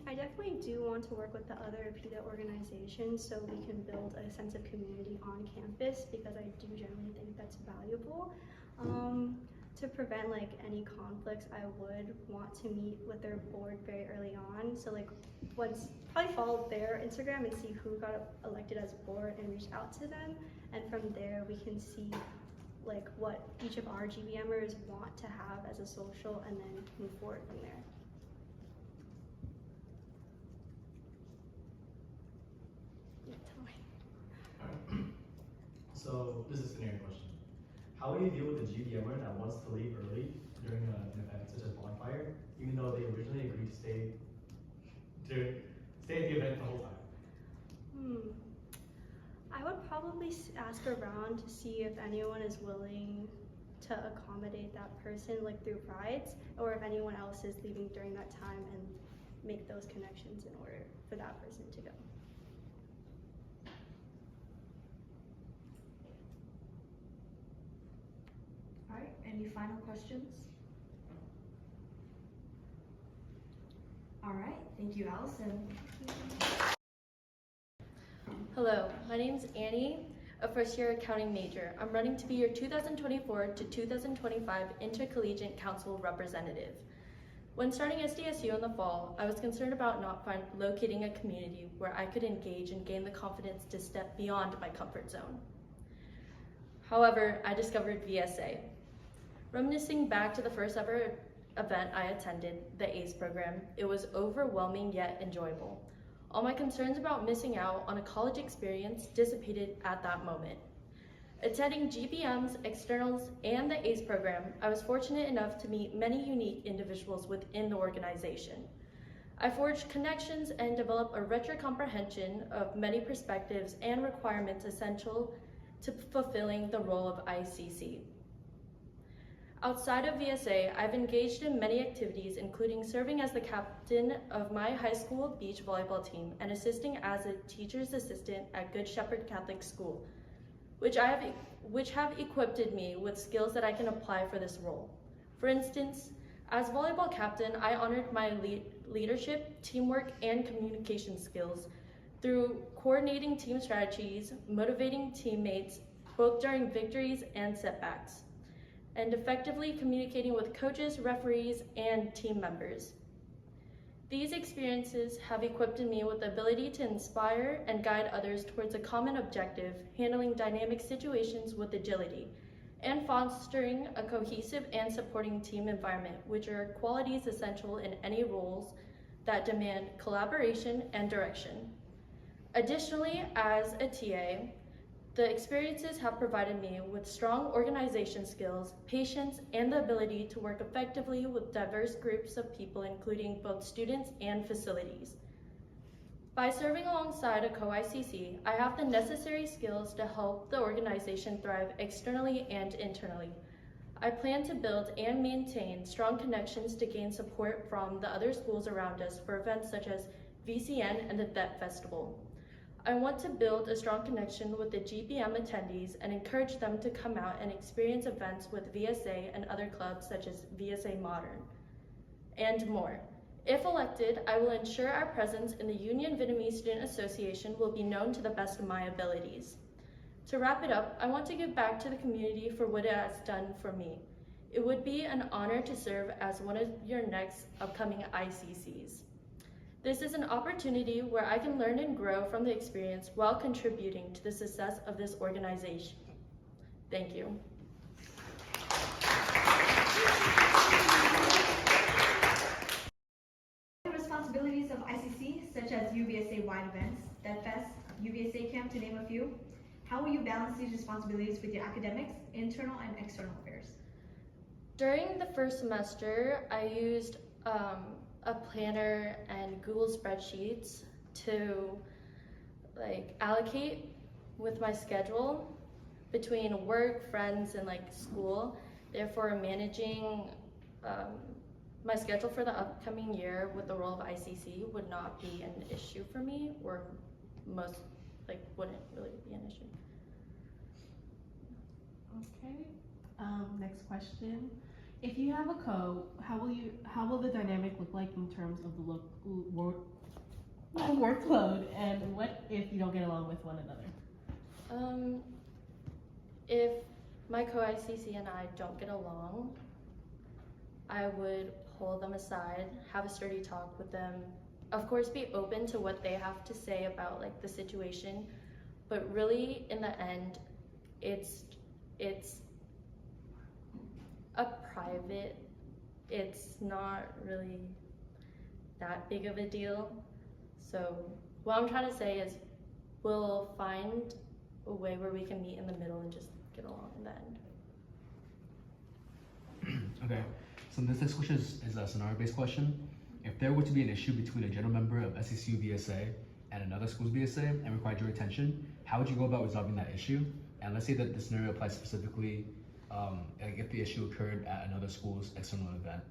Speaker 16: I definitely do want to work with the other PETA organizations so we can build a sense of community on campus, because I do generally think that's valuable. To prevent like any conflicts, I would want to meet with their board very early on. So like once, probably follow their Instagram and see who got elected as board and reach out to them. And from there we can see like what each of our GBMers want to have as a social and then move forward from there.
Speaker 5: So this is a scenario question. How will you deal with a GBMer that wants to leave early during an event such as bonfire, even though they originally agreed to stay at the event the whole time?
Speaker 16: I would probably ask around to see if anyone is willing to accommodate that person, like through rides, or if anyone else is leaving during that time, and make those connections in order for that person to go.
Speaker 1: All right, any final questions? All right, thank you, Allison.
Speaker 6: Hello, my name's Annie, a first-year accounting major. I'm running to be your 2024 to 2025 Intercollegiate Council representative. When starting SDSU in the fall, I was concerned about not locating a community where I could engage and gain the confidence to step beyond my comfort zone. However, I discovered VSA. Reminiscing back to the first ever event I attended, the ACE program, it was overwhelming yet enjoyable. All my concerns about missing out on a college experience dissipated at that moment. Attending GBMs, externals, and the ACE program, I was fortunate enough to meet many unique individuals within the organization. I forged connections and developed a richer comprehension of many perspectives and requirements essential to fulfilling the role of ICC. Outside of VSA, I've engaged in many activities, including serving as the captain of my high school beach volleyball team and assisting as a teacher's assistant at Good Shepherd Catholic School, which have equipped me with skills that I can apply for this role. For instance, as volleyball captain, I honored my leadership, teamwork, and communication skills through coordinating team strategies, motivating teammates, both during victories and setbacks, and effectively communicating with coaches, referees, and team members. These experiences have equipped me with the ability to inspire and guide others towards a common objective, handling dynamic situations with agility, and fostering a cohesive and supporting team environment, which are qualities essential in any roles that demand collaboration and direction. Additionally, as a TA, the experiences have provided me with strong organization skills, patience, and the ability to work effectively with diverse groups of people, including both students and facilities. By serving alongside a co-ICC, I have the necessary skills to help the organization thrive externally and internally. I plan to build and maintain strong connections to gain support from the other schools around us for events such as VCN and the DET Festival. I want to build a strong connection with the GBM attendees and encourage them to come out and experience events with VSA and other clubs such as VSA Modern, and more. If elected, I will ensure our presence in the Union Vietnamese Student Association will be known to the best of my abilities. To wrap it up, I want to give back to the community for what it has done for me. It would be an honor to serve as one of your next upcoming ICCs. This is an opportunity where I can learn and grow from the experience while contributing to the success of this organization. Thank you.
Speaker 1: Responsibilities of ICC, such as UVSA-wide events, DevFest, UVSA Camp, to name a few. How will you balance these responsibilities with your academics, internal and external affairs?
Speaker 6: During the first semester, I used a planner and Google spreadsheets to allocate with my schedule between work, friends, and school. Therefore, managing my schedule for the upcoming year with the role of ICC would not be an issue for me, or wouldn't really be an issue.
Speaker 3: Okay. Next question. If you have a co, how will the dynamic look like in terms of the workload, and what if you don't get along with one another?
Speaker 6: If my co-ICC and I don't get along, I would pull them aside, have a sturdy talk with them. Of course, be open to what they have to say about like the situation, but really in the end, it's a private, it's not really that big of a deal. So what I'm trying to say is we'll find a way where we can meet in the middle and just get along in the end.
Speaker 4: Okay, so this next question is a scenario-based question. If there were to be an issue between a general member of SECU VSA and another school's VSA and required your attention, how would you go about resolving that issue? And let's say that the scenario applies specifically like if the issue occurred at another school's external event.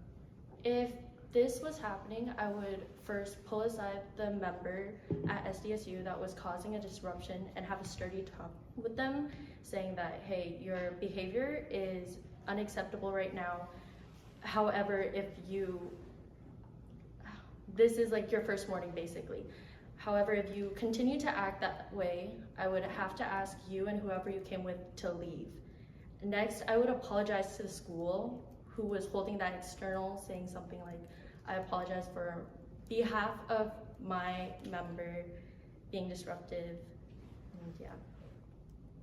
Speaker 6: If this was happening, I would first pull aside the member at SDSU that was causing a disruption and have a sturdy talk with them, saying that, hey, your behavior is unacceptable right now. However, this is like your first warning basically. However, if you continue to act that way, I would have to ask you and whoever you came with to leave. Next, I would apologize to the school who was holding that external, saying something like, I apologize for behalf of my member being disruptive, and yeah.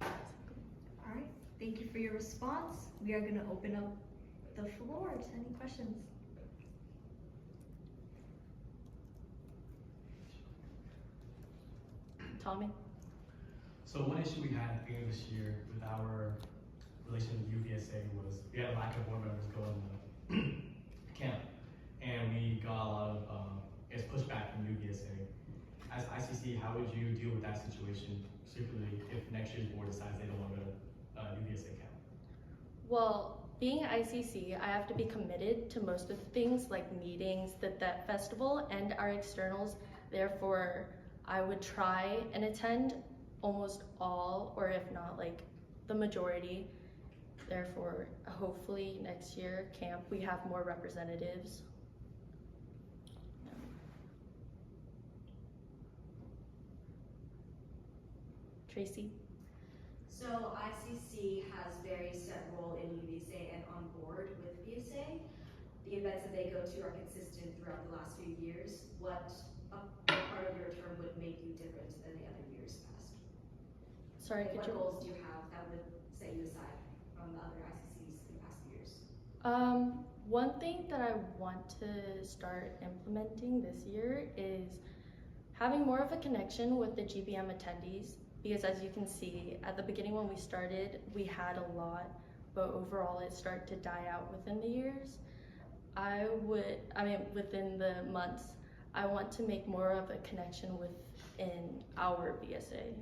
Speaker 1: All right, thank you for your response. We are gonna open up the floor to any questions.
Speaker 6: Tommy?
Speaker 5: So one issue we had at the beginning of this year with our relation with UVSA was we had a lack of board members going to camp, and we got a lot of pushback from UVSA. As ICC, how would you deal with that situation, particularly if next year's board decides they don't want to go to UVSA camp?
Speaker 6: Well, being ICC, I have to be committed to most of the things like meetings, the festival, and our externals. Therefore, I would try and attend almost all, or if not like the majority. Therefore, hopefully next year camp we have more representatives. Tracy?
Speaker 15: So ICC has very set role in UVSA and on board with VSA. The events that they go to are consistent throughout the last few years. What part of your term would make you different than the other years past?
Speaker 6: Sorry,
Speaker 15: Like,
Speaker 6: could
Speaker 15: what
Speaker 6: you?
Speaker 15: goals do you have that would set you aside from the other ICCs in the past years?
Speaker 6: One thing that I want to start implementing this year is having more of a connection with the GBM attendees, because as you can see, at the beginning when we started, we had a lot, but overall it started to die out within the years. Within the months, I want to make more of a connection within our BSA.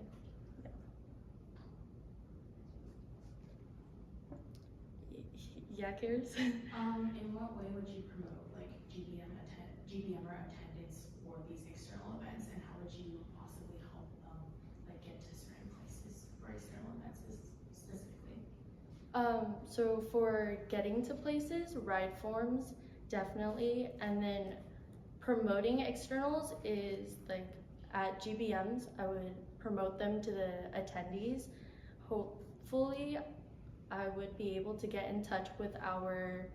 Speaker 6: Yeah, Karis?
Speaker 7: In what way would you promote like GBMer attendance for these external events, and how would you possibly help them like get to certain places for external events specifically?
Speaker 6: So for getting to places, ride forms, definitely, and then promoting externals is like at GBMs, I would promote them to the attendees. Hopefully, I would be able to get in touch with our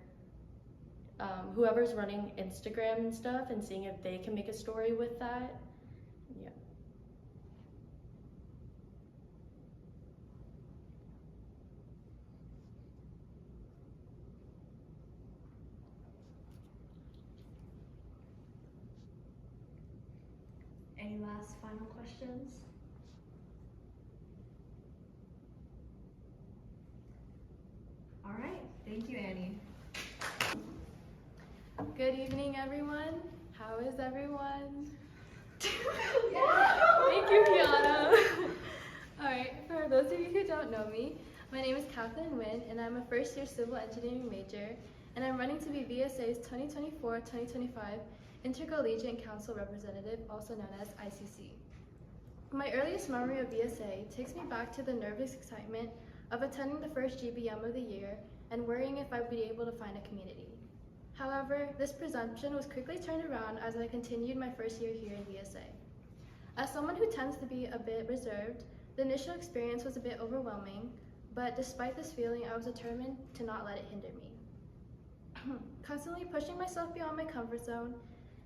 Speaker 6: whoever's running Instagram and stuff and seeing if they can make a story with that. Yeah.
Speaker 1: Any last final questions? All right, thank you, Annie.
Speaker 13: Good evening, everyone. How is everyone? Thank you, Kiana. Alright, for those of you who don't know me, my name is Kathleen Nguyen, and I'm a first-year civil engineering major, and I'm running to be VSA's 2024-2025 Intercollegiate Council Representative, also known as ICC. My earliest memory of VSA takes me back to the nervous excitement of attending the first GBM of the year and worrying if I would be able to find a community. However, this presumption was quickly turned around as I continued my first year here in VSA. As someone who tends to be a bit reserved, the initial experience was a bit overwhelming, but despite this feeling, I was determined to not let it hinder me. Constantly pushing myself beyond my comfort zone,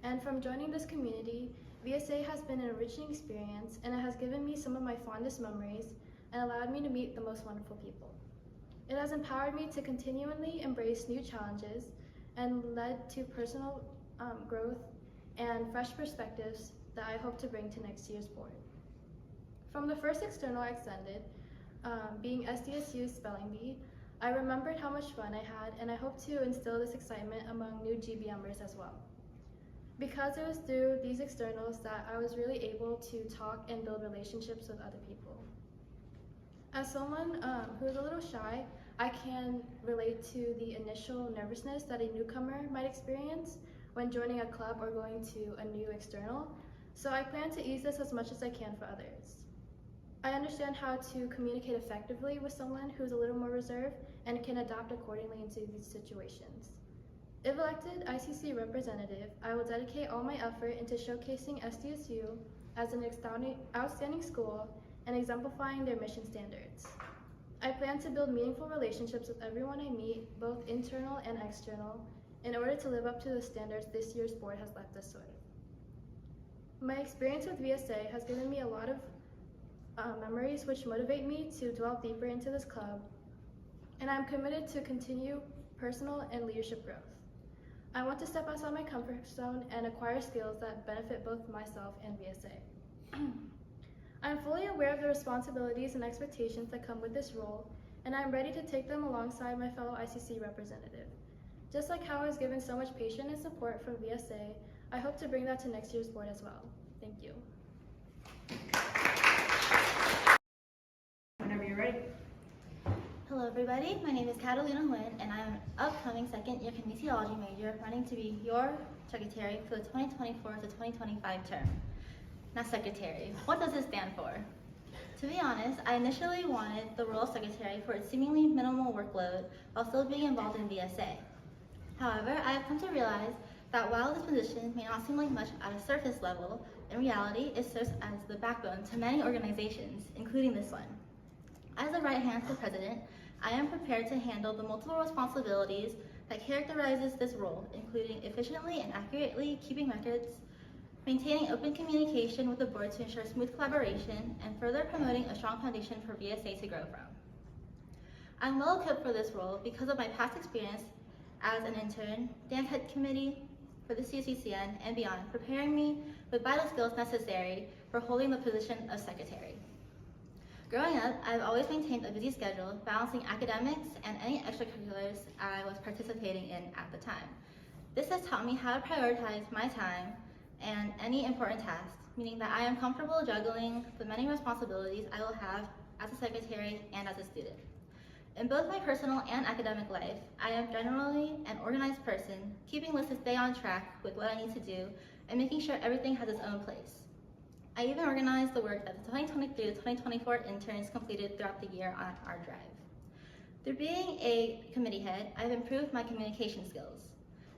Speaker 13: and from joining this community, VSA has been an enriching experience, and it has given me some of my fondest memories and allowed me to meet the most wonderful people. It has empowered me to continually embrace new challenges and led to personal growth and fresh perspectives that I hope to bring to next year's board. From the first external I extended, being SDSU's spelling bee, I remembered how much fun I had, and I hope to instill this excitement among new GBMers as well. Because it was through these externals that I was really able to talk and build relationships with other people. As someone who is a little shy, I can relate to the initial nervousness that a newcomer might experience when joining a club or going to a new external, so I plan to ease this as much as I can for others. I understand how to communicate effectively with someone who's a little more reserved and can adapt accordingly into these situations. If elected ICC representative, I will dedicate all my effort into showcasing SDSU as an outstanding school and exemplifying their mission standards. I plan to build meaningful relationships with everyone I meet, both internal and external, in order to live up to the standards this year's board has left us with. My experience with VSA has given me a lot of memories which motivate me to delve deeper into this club, and I'm committed to continue personal and leadership growth. I want to step outside my comfort zone and acquire skills that benefit both myself and VSA. I'm fully aware of the responsibilities and expectations that come with this role, and I'm ready to take them alongside my fellow ICC representative. Just like how I was given so much patience and support from VSA, I hope to bring that to next year's board as well. Thank you.
Speaker 1: Whenever you're ready.
Speaker 18: Hello everybody, my name is Catalina Nguyen, and I'm an upcoming second-year kinesiology major running to be your secretary for the 2024 to 2025 term. Now secretary, what does it stand for? To be honest, I initially wanted the role of secretary for its seemingly minimal workload while still being involved in VSA. However, I have come to realize that while this position may not seem like much at a surface level, in reality it serves as the backbone to many organizations, including this one. As a right hand to the president, I am prepared to handle the multiple responsibilities that characterizes this role, including efficiently and accurately keeping records, maintaining open communication with the board to ensure smooth collaboration, and further promoting a strong foundation for VSA to grow from. I'm well equipped for this role because of my past experience as an intern, dance head committee for the CSVCN, and beyond, preparing me with vital skills necessary for holding the position of secretary. Growing up, I've always maintained a busy schedule, balancing academics and any extracurriculars I was participating in at the time. This has taught me how to prioritize my time and any important tasks, meaning that I am comfortable juggling the many responsibilities I will have as a secretary and as a student. In both my personal and academic life, I am generally an organized person, keeping lists to stay on track with what I need to do and making sure everything has its own place. I even organized the work that the 2023 to 2024 interns completed throughout the year on our drive. Through being a committee head, I've improved my communication skills.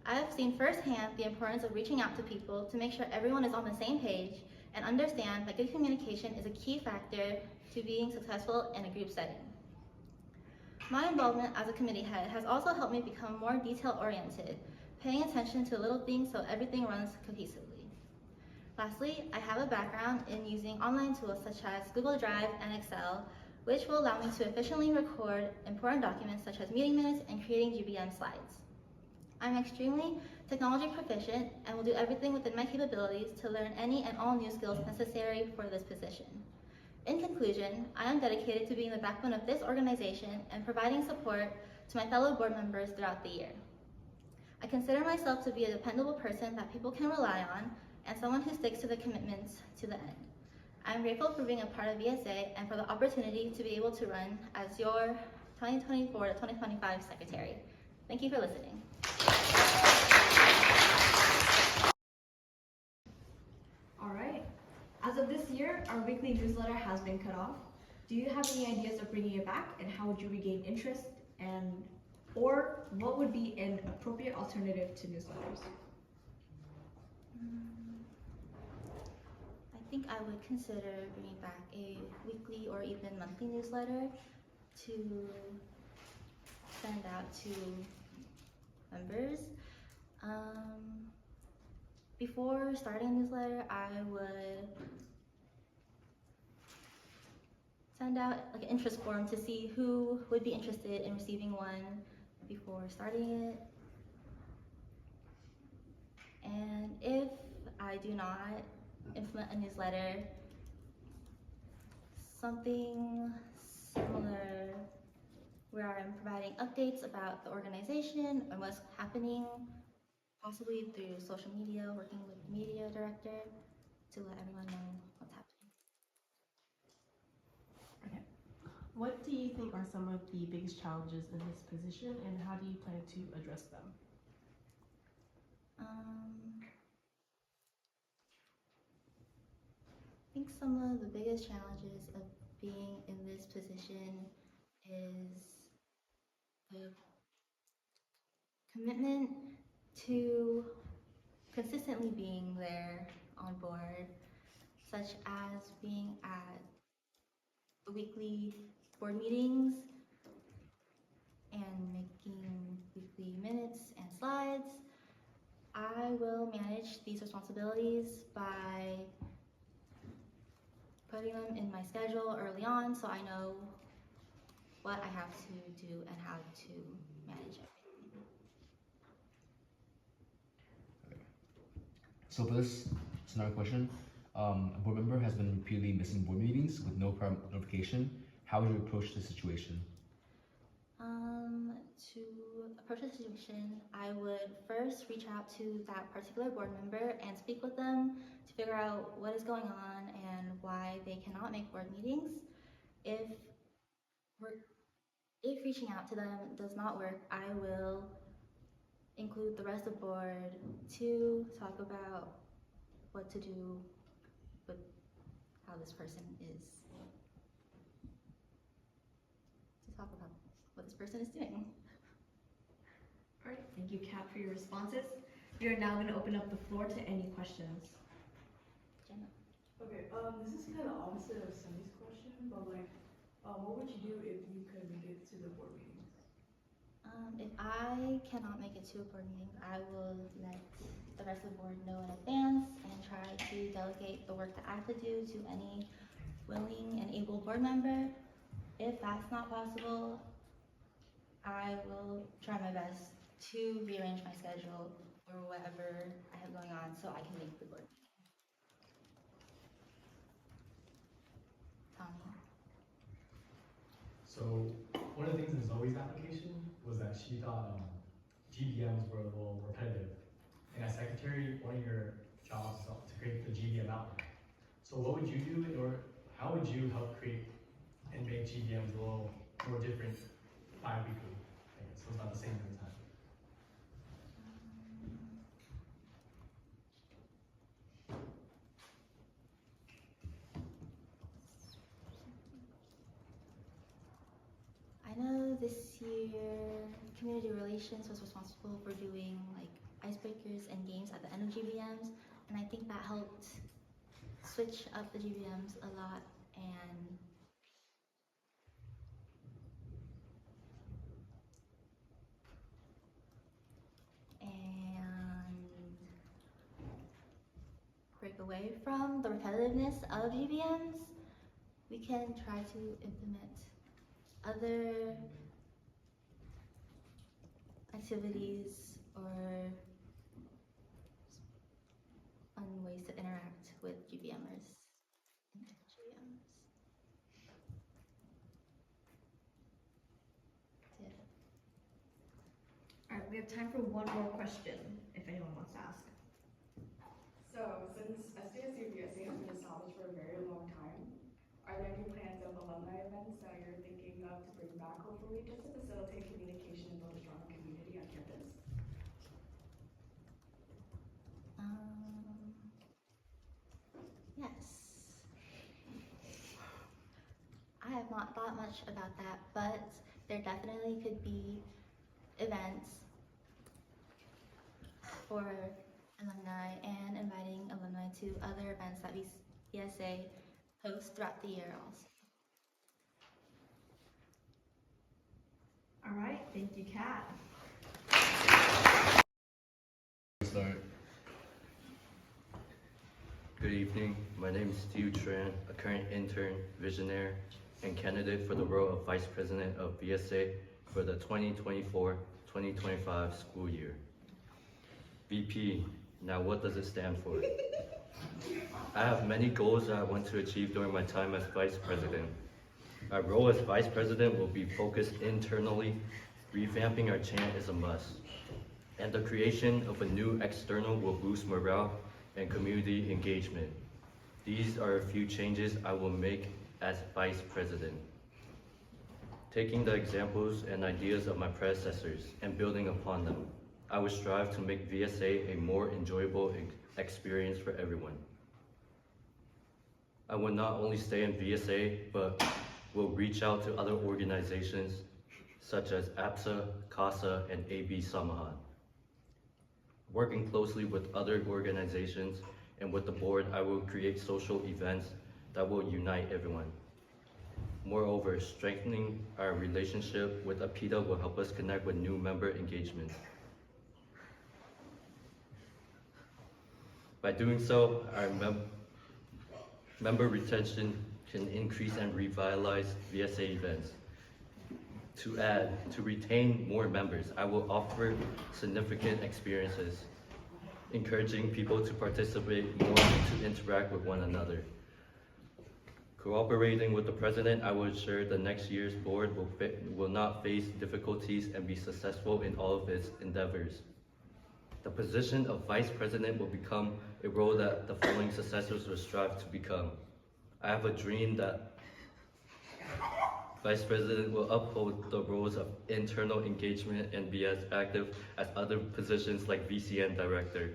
Speaker 18: I have seen firsthand the importance of reaching out to people to make sure everyone is on the same page and understand that good communication is a key factor to being successful in a group setting. My involvement as a committee head has also helped me become more detail-oriented, paying attention to little things so everything runs cohesively. Lastly, I have a background in using online tools such as Google Drive and Excel, which will allow me to efficiently record important documents such as meeting minutes and creating GBM slides. I'm extremely technology proficient and will do everything within my capabilities to learn any and all new skills necessary for this position. In conclusion, I am dedicated to being the backbone of this organization and providing support to my fellow board members throughout the year. I consider myself to be a dependable person that people can rely on and someone who sticks to the commitments to the end. I am grateful for being a part of VSA and for the opportunity to be able to run as your 2024 to 2025 secretary. Thank you for listening.
Speaker 1: All right. As of this year, our weekly newsletter has been cut off. Do you have any ideas of bringing it back, and how would you regain interest and Or what would be an appropriate alternative to newsletters?
Speaker 18: I think I would consider bringing back a weekly or even monthly newsletter to send out to members. Before starting a newsletter, I would send out like an interest form to see who would be interested in receiving one before starting it. And if I do not implement a newsletter, something similar where I'm providing updates about the organization and what's happening, possibly through social media, working with the media director to let everyone know what's happening.
Speaker 3: Okay. What do you think are some of the biggest challenges in this position, and how do you plan to address them?
Speaker 18: I think some of the biggest challenges of being in this position is the commitment to consistently being there on board, such as being at the weekly board meetings and making weekly minutes and slides. I will manage these responsibilities by putting them in my schedule early on so I know what I have to do and how to manage everything.
Speaker 4: So for this scenario question, a board member has been repeatedly missing board meetings with no prior notification. How would you approach the situation?
Speaker 18: To approach the situation, I would first reach out to that particular board member and speak with them to figure out what is going on and why they cannot make board meetings. If reaching out to them does not work, I will include the rest of the board to talk about what to do with how this person is. To talk about what this person is doing.
Speaker 1: All right, thank you, Kat, for your responses. We are now going to open up the floor to any questions.
Speaker 18: Jenna.
Speaker 19: Okay, this is kind of opposite of Sunny's question, but like, what would you do if you could make it to the board meetings?
Speaker 18: If I cannot make it to a board meeting, I will let the rest of the board know in advance and try to delegate the work that I have to do to any willing and able board member. If that's not possible, I will try my best to rearrange my schedule or whatever I have going on so I can make the board meeting. Tommy.
Speaker 5: So one of the things in Zoe's application was that she thought GBMs were a little repetitive. And as secretary, one of your jobs is to create the GBM outline. So what would you do, or how would you help create and make GBMs a little more different bi-weekly? So it's not the same every time.
Speaker 18: I know this year community relations was responsible for doing like icebreakers and games at the end of GBMs, and I think that helped switch up the GBMs a lot and break away from the repetitiveness of GBMs. We can try to implement other activities or fun ways to interact with GBMers in GBMs.
Speaker 1: All right, we have time for one more question, if anyone wants to ask.
Speaker 20: So, since SDSU VSA has been established for a very long time, are there any plans of alumni events that you're thinking of to bring back, hopefully, just to facilitate communication and build a strong community on campus?
Speaker 18: Yes. I have not thought much about that, but there definitely could be events for alumni and inviting alumni to other events that VSA hosts throughout the year also.
Speaker 1: All right, thank you, Kat.
Speaker 4: Start.
Speaker 21: Good evening. My name is Steve Tran, a current intern, visionary, and candidate for the role of Vice President of VSA for the 2024-2025 school year. VP, now what does it stand for? I have many goals that I want to achieve during my time as Vice President. My role as Vice President will be focused internally. Revamping our chant is a must. And the creation of a new external will boost morale and community engagement. These are a few changes I will make as Vice President. Taking the examples and ideas of my predecessors and building upon them, I will strive to make VSA a more enjoyable experience for everyone. I will not only stay in VSA, but will reach out to other organizations such as APSA, CASA, and AB Samahan. Working closely with other organizations and with the board, I will create social events that will unite everyone. Moreover, strengthening our relationship with APITA will help us connect with new member engagements. By doing so, our member retention can increase and revitalize VSA events. To retain more members, I will offer significant experiences, encouraging people to participate more and to interact with one another. Cooperating with the President, I will ensure the next year's board will not face difficulties and be successful in all of its endeavors. The position of Vice President will become a role that the following successors will strive to become. I have a dream that Vice President will uphold the roles of internal engagement and be as active as other positions like VCN Director.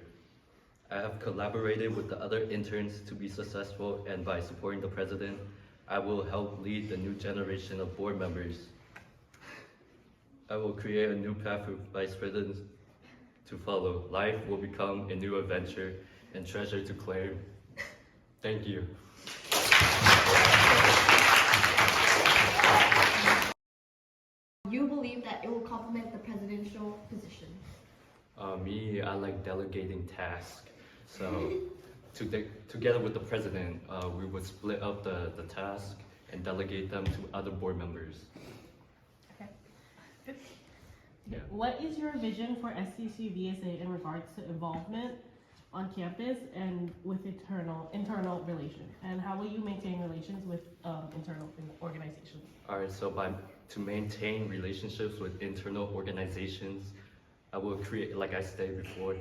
Speaker 21: I have collaborated with the other interns to be successful, and by supporting the President, I will help lead the new generation of board members. I will create a new path for Vice Presidents to follow. Life will become a new adventure and treasure to claim. Thank you.
Speaker 1: You believe that it will complement the presidential position?
Speaker 21: Me, I like delegating tasks. So together with the President, we would split up the task and delegate them to other board members.
Speaker 3: Okay. Yeah. What is your vision for SCSU VSA in regards to involvement on campus and with internal relations? And how will you maintain relations with internal organizations?
Speaker 21: All right, so to maintain relationships with internal organizations, I will create, like I stated before,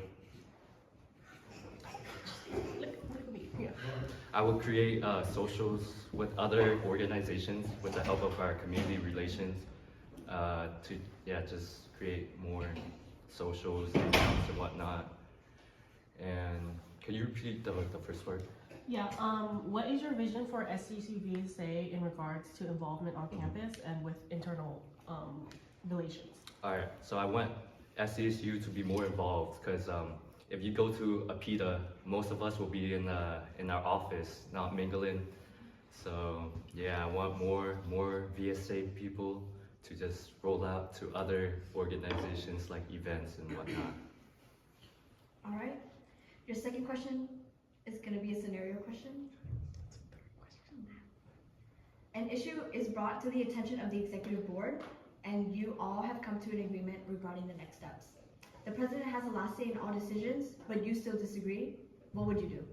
Speaker 21: I will create socials with other organizations with the help of our community relations to just create more socials and whatnot. And can you repeat the first part?
Speaker 3: Yeah, what is your vision for SCSU VSA in regards to involvement on campus and with internal relations?
Speaker 21: All right, so I want SCSU to be more involved because if you go to APITA, most of us will be in our office, not mingling. So yeah, I want more VSA people to just roll out to other organizations like events and whatnot.
Speaker 1: All right. Your second question is going to be a scenario question. An issue is brought to the attention of the executive board, and you all have come to an agreement regarding the next steps. The president has the last say in all decisions, but you still disagree. What would you do?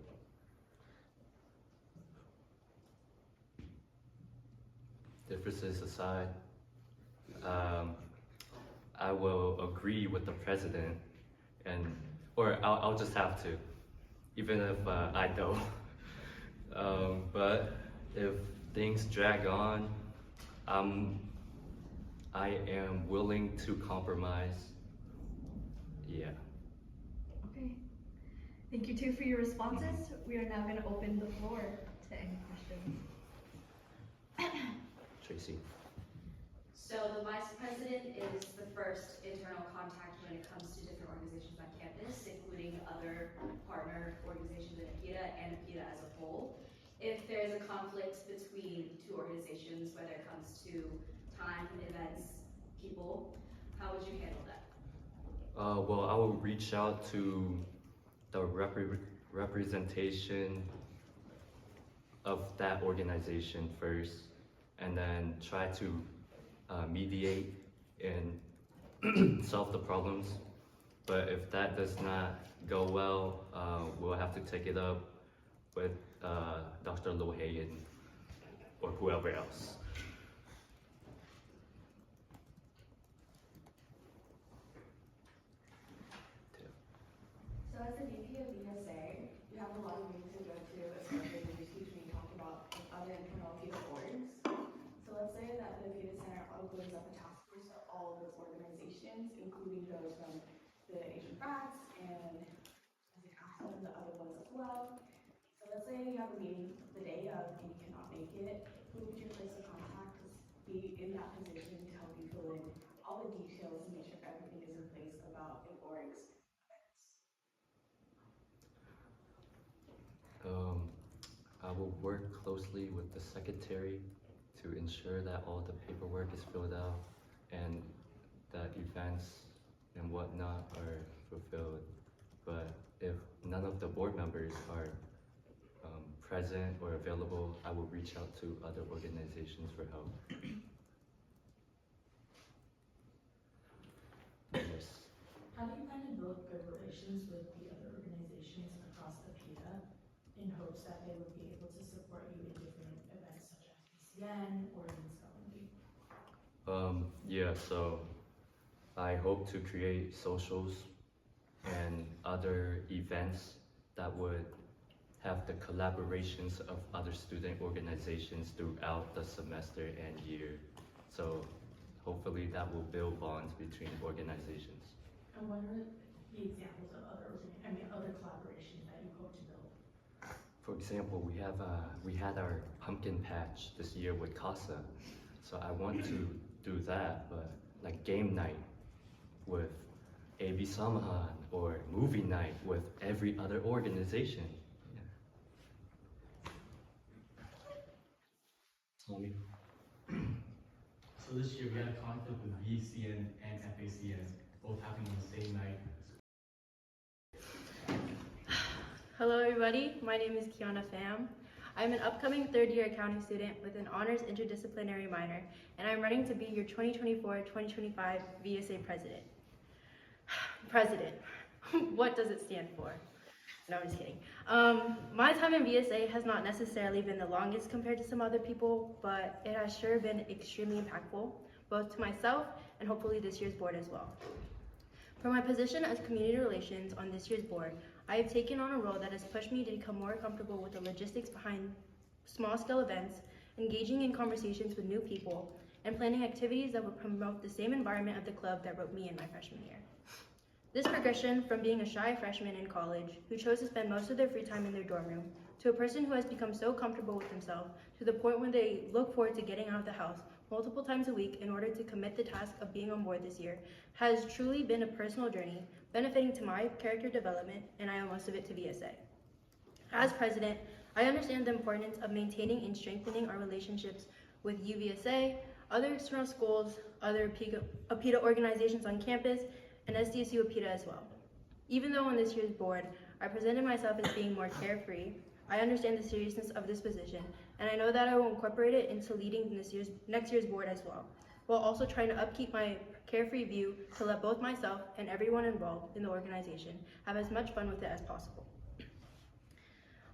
Speaker 21: Differences aside, I will agree with the president, or I'll just have to, even if I don't. But if things drag on, I am willing to compromise. Yeah.
Speaker 1: Okay. Thank you too for your responses. We are now going to open the floor to any questions.
Speaker 21: Tracy.
Speaker 15: So the vice president is the first internal contact when it comes to different organizations on campus, including other partner organizations in APITA and APITA as a whole. If there's a conflict between two organizations, whether it comes to time, events, people, how would you handle that?
Speaker 21: Well, I will reach out to the representation of that organization first, and then try to mediate and solve the problems. But if that does not go well, we'll have to take it up with Dr. Lohagan or whoever else.
Speaker 20: So as a VP of VSA, you have a lot of meetings to go to, especially when you're teaching and talking about other internal PITA boards. So let's say that the PITA Center opens up a task force to all of those organizations, including those from the Asian Brats and some of the other ones as well. So let's say you have a meeting the day of and you cannot make it. Who would you place a contact to be in that position to help you fill in all the details and make sure everything is in place about an org's
Speaker 21: I will work closely with the secretary to ensure that all the paperwork is filled out and that events and whatnot are fulfilled. But if none of the board members are present or available, I will reach out to other organizations for help. Yes.
Speaker 7: How do you plan to build good relations with the other organizations across APITA in hopes that they would be able to support you in different events such as PCN or even Spelling Bee?
Speaker 21: Yeah, so I hope to create socials and other events that would have the collaborations of other student organizations throughout the semester and year. So hopefully that will build bonds between organizations.
Speaker 7: And what are the examples of other collaborations that you hope to build?
Speaker 21: For example, we had our pumpkin patch this year with CASA. So I want to do that, but like game night with AB Samahan or movie night with every other organization. Tommy?
Speaker 5: So this year we had a conflict with VCN and FACN, both happening on the same night.
Speaker 6: Hello everybody, my name is Kiana Pham. I'm an upcoming third-year accounting student with an honors interdisciplinary minor, and I'm running to be your 2024-2025 VSA president. President, what does it stand for? No, I'm just kidding. My time in VSA has not necessarily been the longest compared to some other people, but it has sure been extremely impactful, both to myself and hopefully this year's board as well. For my position as community relations on this year's board, I have taken on a role that has pushed me to become more comfortable with the logistics behind small-scale events, engaging in conversations with new people, and planning activities that would promote the same environment of the club that wrote me in my freshman year. This progression from being a shy freshman in college who chose to spend most of their free time in their dorm room to a person who has become so comfortable with himself to the point where they look forward to getting out of the house multiple times a week in order to commit the task of being on board this year has truly been a personal journey benefiting to my character development, and I owe most of it to VSA. As president, I understand the importance of maintaining and strengthening our relationships with UVSA, other external schools, other APITA organizations on campus, and SDSU APITA as well. Even though on this year's board, I presented myself as being more carefree, I understand the seriousness of this position, and I know that I will incorporate it into leading next year's board as well, while also trying to upkeep my carefree view to let both myself and everyone involved in the organization have as much fun with it as possible.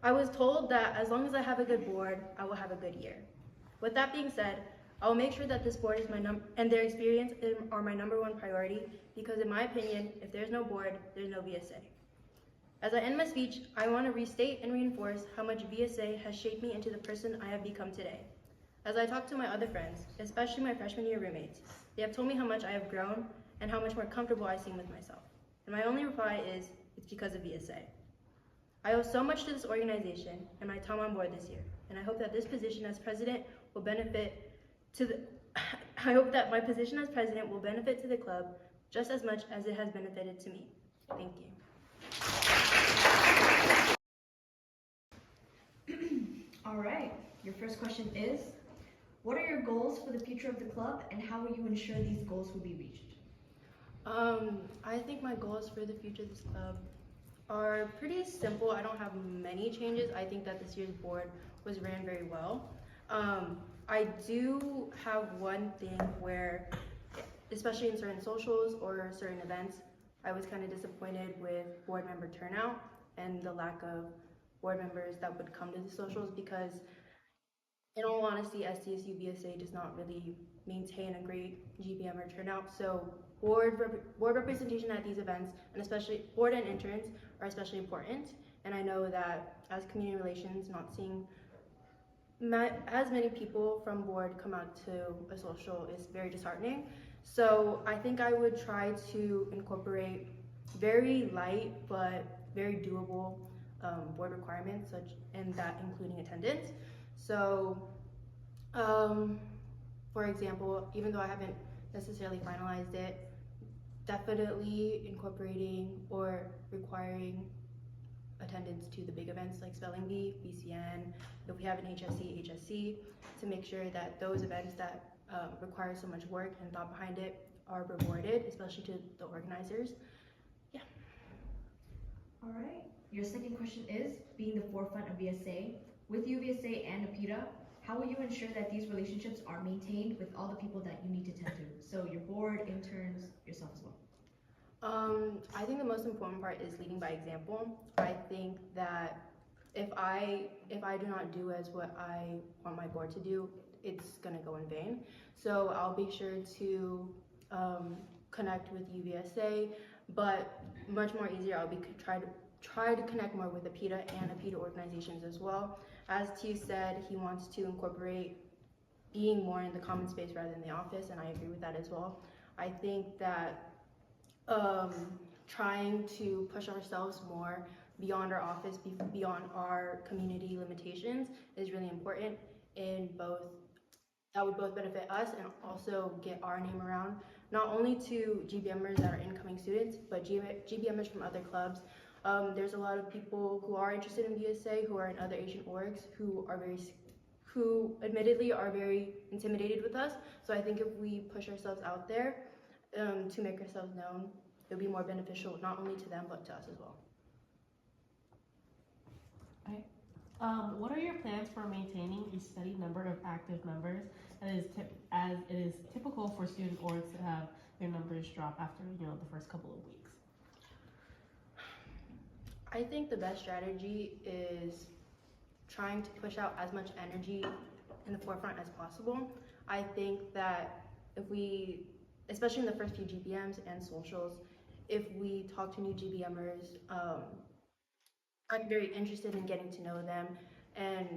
Speaker 6: I was told that as long as I have a good board, I will have a good year. With that being said, I will make sure that this board is and their experience are my #1 priority, because in my opinion, if there's no board, there's no VSA. As I end my speech, I want to restate and reinforce how much VSA has shaped me into the person I have become today. As I talk to my other friends, especially my freshman year roommates, they have told me how much I have grown and how much more comfortable I seem with myself. And my only reply is, it's because of VSA. I owe so much to this organization and my time on board this year, and I hope that this position as president will benefit to
Speaker 16: I hope that my position as president will benefit to the club just as much as it has benefited to me. Thank you.
Speaker 1: All right, your first question is, what are your goals for the future of the club and how will you ensure these goals will be reached?
Speaker 16: I think my goals for the future of this club are pretty simple. I don't have many changes. I think that this year's board was ran very well. I do have one thing where, especially in certain socials or certain events, I was kind of disappointed with board member turnout and the lack of board members that would come to the socials, because in all honesty, SDSU BSA does not really maintain a great GBMer turnout. So board representation at these events, and especially board and interns, are especially important. And I know that as community relations, not seeing as many people from board come out to a social is very disheartening. So I think I would try to incorporate very light but very doable board requirements, and that including attendance. So, for example, even though I haven't necessarily finalized it, definitely incorporating or requiring attendance to the big events like Spelling Bee, BCN, if we have an HSC, to make sure that those events that require so much work and thought behind it are rewarded, especially to the organizers. Yeah.
Speaker 1: All right, your second question is, being the forefront of VSA, with UVSA and APITA, how will you ensure that these relationships are maintained with all the people that you need to tend to? So your board, interns, yourself as well.
Speaker 16: I think the most important part is leading by example. I think that if I do not do as what I want my board to do, it's gonna go in vain. So I'll be sure to connect with UVSA, but much more easier, I'll be try to connect more with APITA and APITA organizations as well. As T said, he wants to incorporate being more in the common space rather than the office, and I agree with that as well. I think that trying to push ourselves more beyond our office, beyond our community limitations is really important, in both, that would both benefit us and also get our name around, not only to GBMers that are incoming students, but GBMers from other clubs. There's a lot of people who are interested in VSA who are in other Asian orgs who admittedly are very intimidated with us. So I think if we push ourselves out there to make ourselves known, it'll be more beneficial not only to them but to us as well.
Speaker 3: What are your plans for maintaining a steady number of active members, as it is typical for student orgs to have their numbers drop after the first couple of weeks?
Speaker 16: I think the best strategy is trying to push out as much energy in the forefront as possible. I think that if we, especially in the first few GBMs and socials, if we talk to new GBMers, I'm very interested in getting to know them and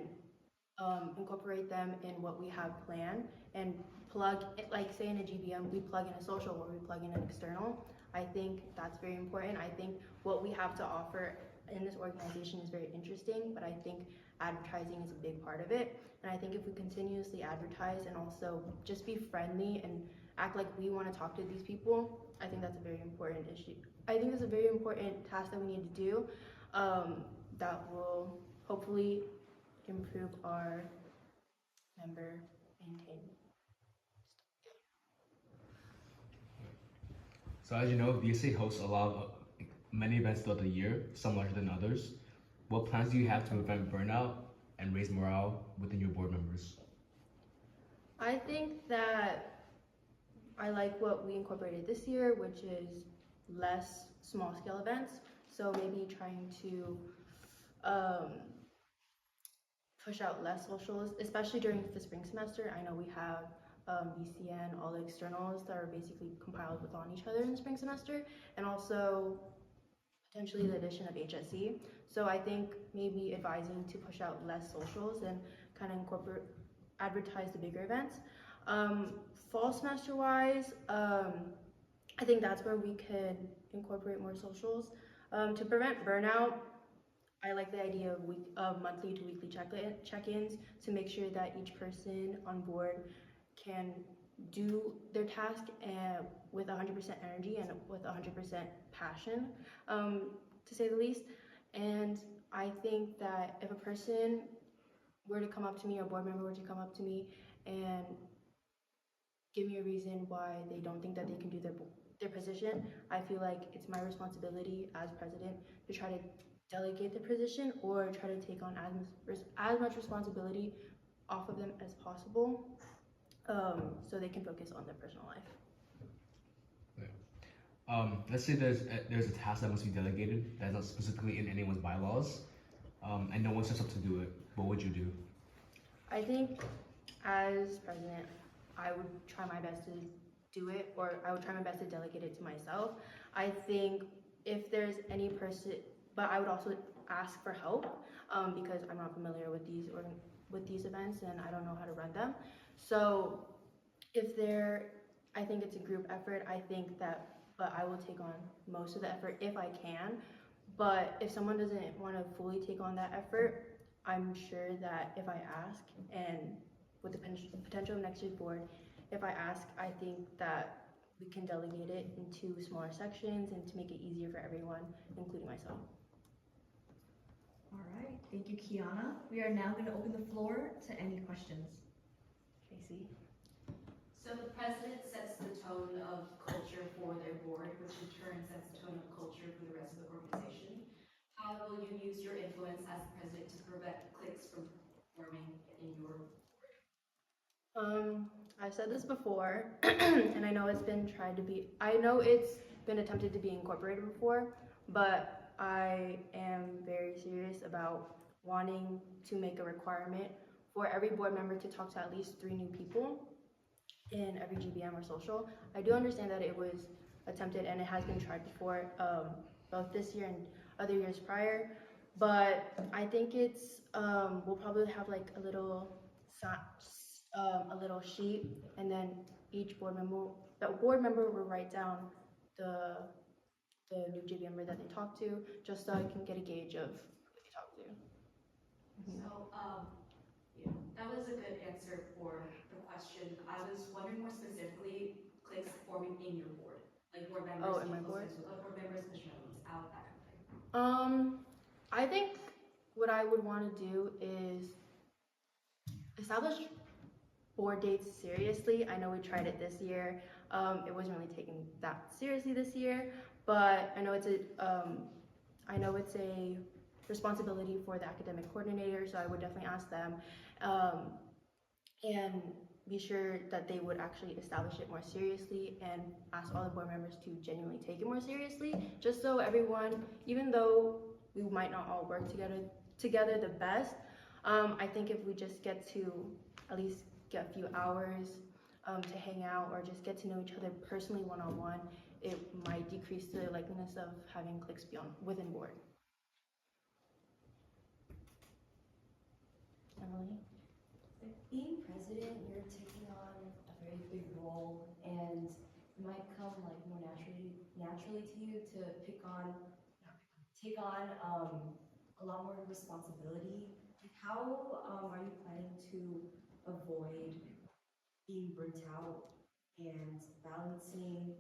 Speaker 16: incorporate them in what we have planned, and plug, like say in a GBM, we plug in a social or we plug in an external. I think that's very important. I think what we have to offer in this organization is very interesting, but I think advertising is a big part of it. And I think if we continuously advertise and also just be friendly and act like we want to talk to these people, I think that's a very important issue. I think it's a very important task that we need to do that will hopefully improve our member maintain.
Speaker 4: So as you know, VSA hosts many events throughout the year, some larger than others. What plans do you have to prevent burnout and raise morale within your board members?
Speaker 16: I think that I like what we incorporated this year, which is less small scale events. So maybe trying to push out less socials, especially during the spring semester. I know we have BCN, all the externals that are basically compiled with on each other in the spring semester, and also potentially the addition of HSC. So I think maybe advising to push out less socials and kind of advertise the bigger events. Fall semester wise, I think that's where we could incorporate more socials. To prevent burnout, I like the idea of monthly to weekly check-ins to make sure that each person on board can
Speaker 6: do their task with 100% energy and with 100% passion, to say the least. And I think that if a person were to come up to me, or a board member were to come up to me and give me a reason why they don't think that they can do their position, I feel like it's my responsibility as president to try to delegate the position or try to take on as much responsibility off of them as possible, so they can focus on their personal life.
Speaker 4: Let's say there's a task that must be delegated that's not specifically in anyone's bylaws, and no one steps up to do it. What would you do?
Speaker 6: I think as president, I would try my best to do it, or I would try my best to delegate it to myself. I think if there's any person, but I would also ask for help, because I'm not familiar with these events and I don't know how to run them. So I think it's a group effort. I think that, but I will take on most of the effort if I can. But if someone doesn't want to fully take on that effort, I'm sure that if I ask, and with the potential of next year's board, if I ask, I think that we can delegate it into smaller sections and to make it easier for everyone, including myself.
Speaker 1: All right, thank you, Kiana. We are now going to open the floor to any questions.
Speaker 6: Tracy?
Speaker 15: So the president sets the tone of culture for their board, which in turn sets the tone of culture for the rest of the organization. How will you use your influence as the president to prevent cliques from forming in your board?
Speaker 6: I've said this before, and I know it's been attempted to be incorporated before, but I am very serious about wanting to make a requirement for every board member to talk to at least 3 new people in every GBM or social. I do understand that it was attempted and it has been tried before, both this year and other years prior, but I think it's, we'll probably have like a little sheet, and then each board member will write down the new GBM member that they talk to, just so I can get a gauge of who they talk to.
Speaker 15: So, yeah, that was a good answer for the question. I was wondering more specifically, cliques forming in your board, like board members.
Speaker 6: Oh, in my board?
Speaker 15: Board members, Commissioner out, that kind of thing.
Speaker 6: I think what I would want to do is establish board dates seriously. I know we tried it this year. It wasn't really taken that seriously this year, but I know it's a responsibility for the academic coordinator, so I would definitely ask them, and be sure that they would actually establish it more seriously and ask all the board members to genuinely take it more seriously, just so everyone, even though we might not all work together the best, I think if we just get to at least get a few hours to hang out or just get to know each other personally one-on-one, it might decrease the likeliness of having cliques within board. Emily?
Speaker 8: Being president, you're taking on a very big role, and it might come like more naturally to you to take on a lot more responsibility. Like, how are you planning to avoid being burnt out and balancing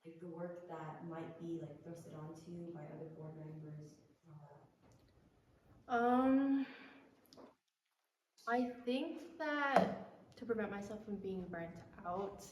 Speaker 8: like the work that might be like thrusted onto you by other board members and all that?
Speaker 6: I think that to prevent myself from being burnt out,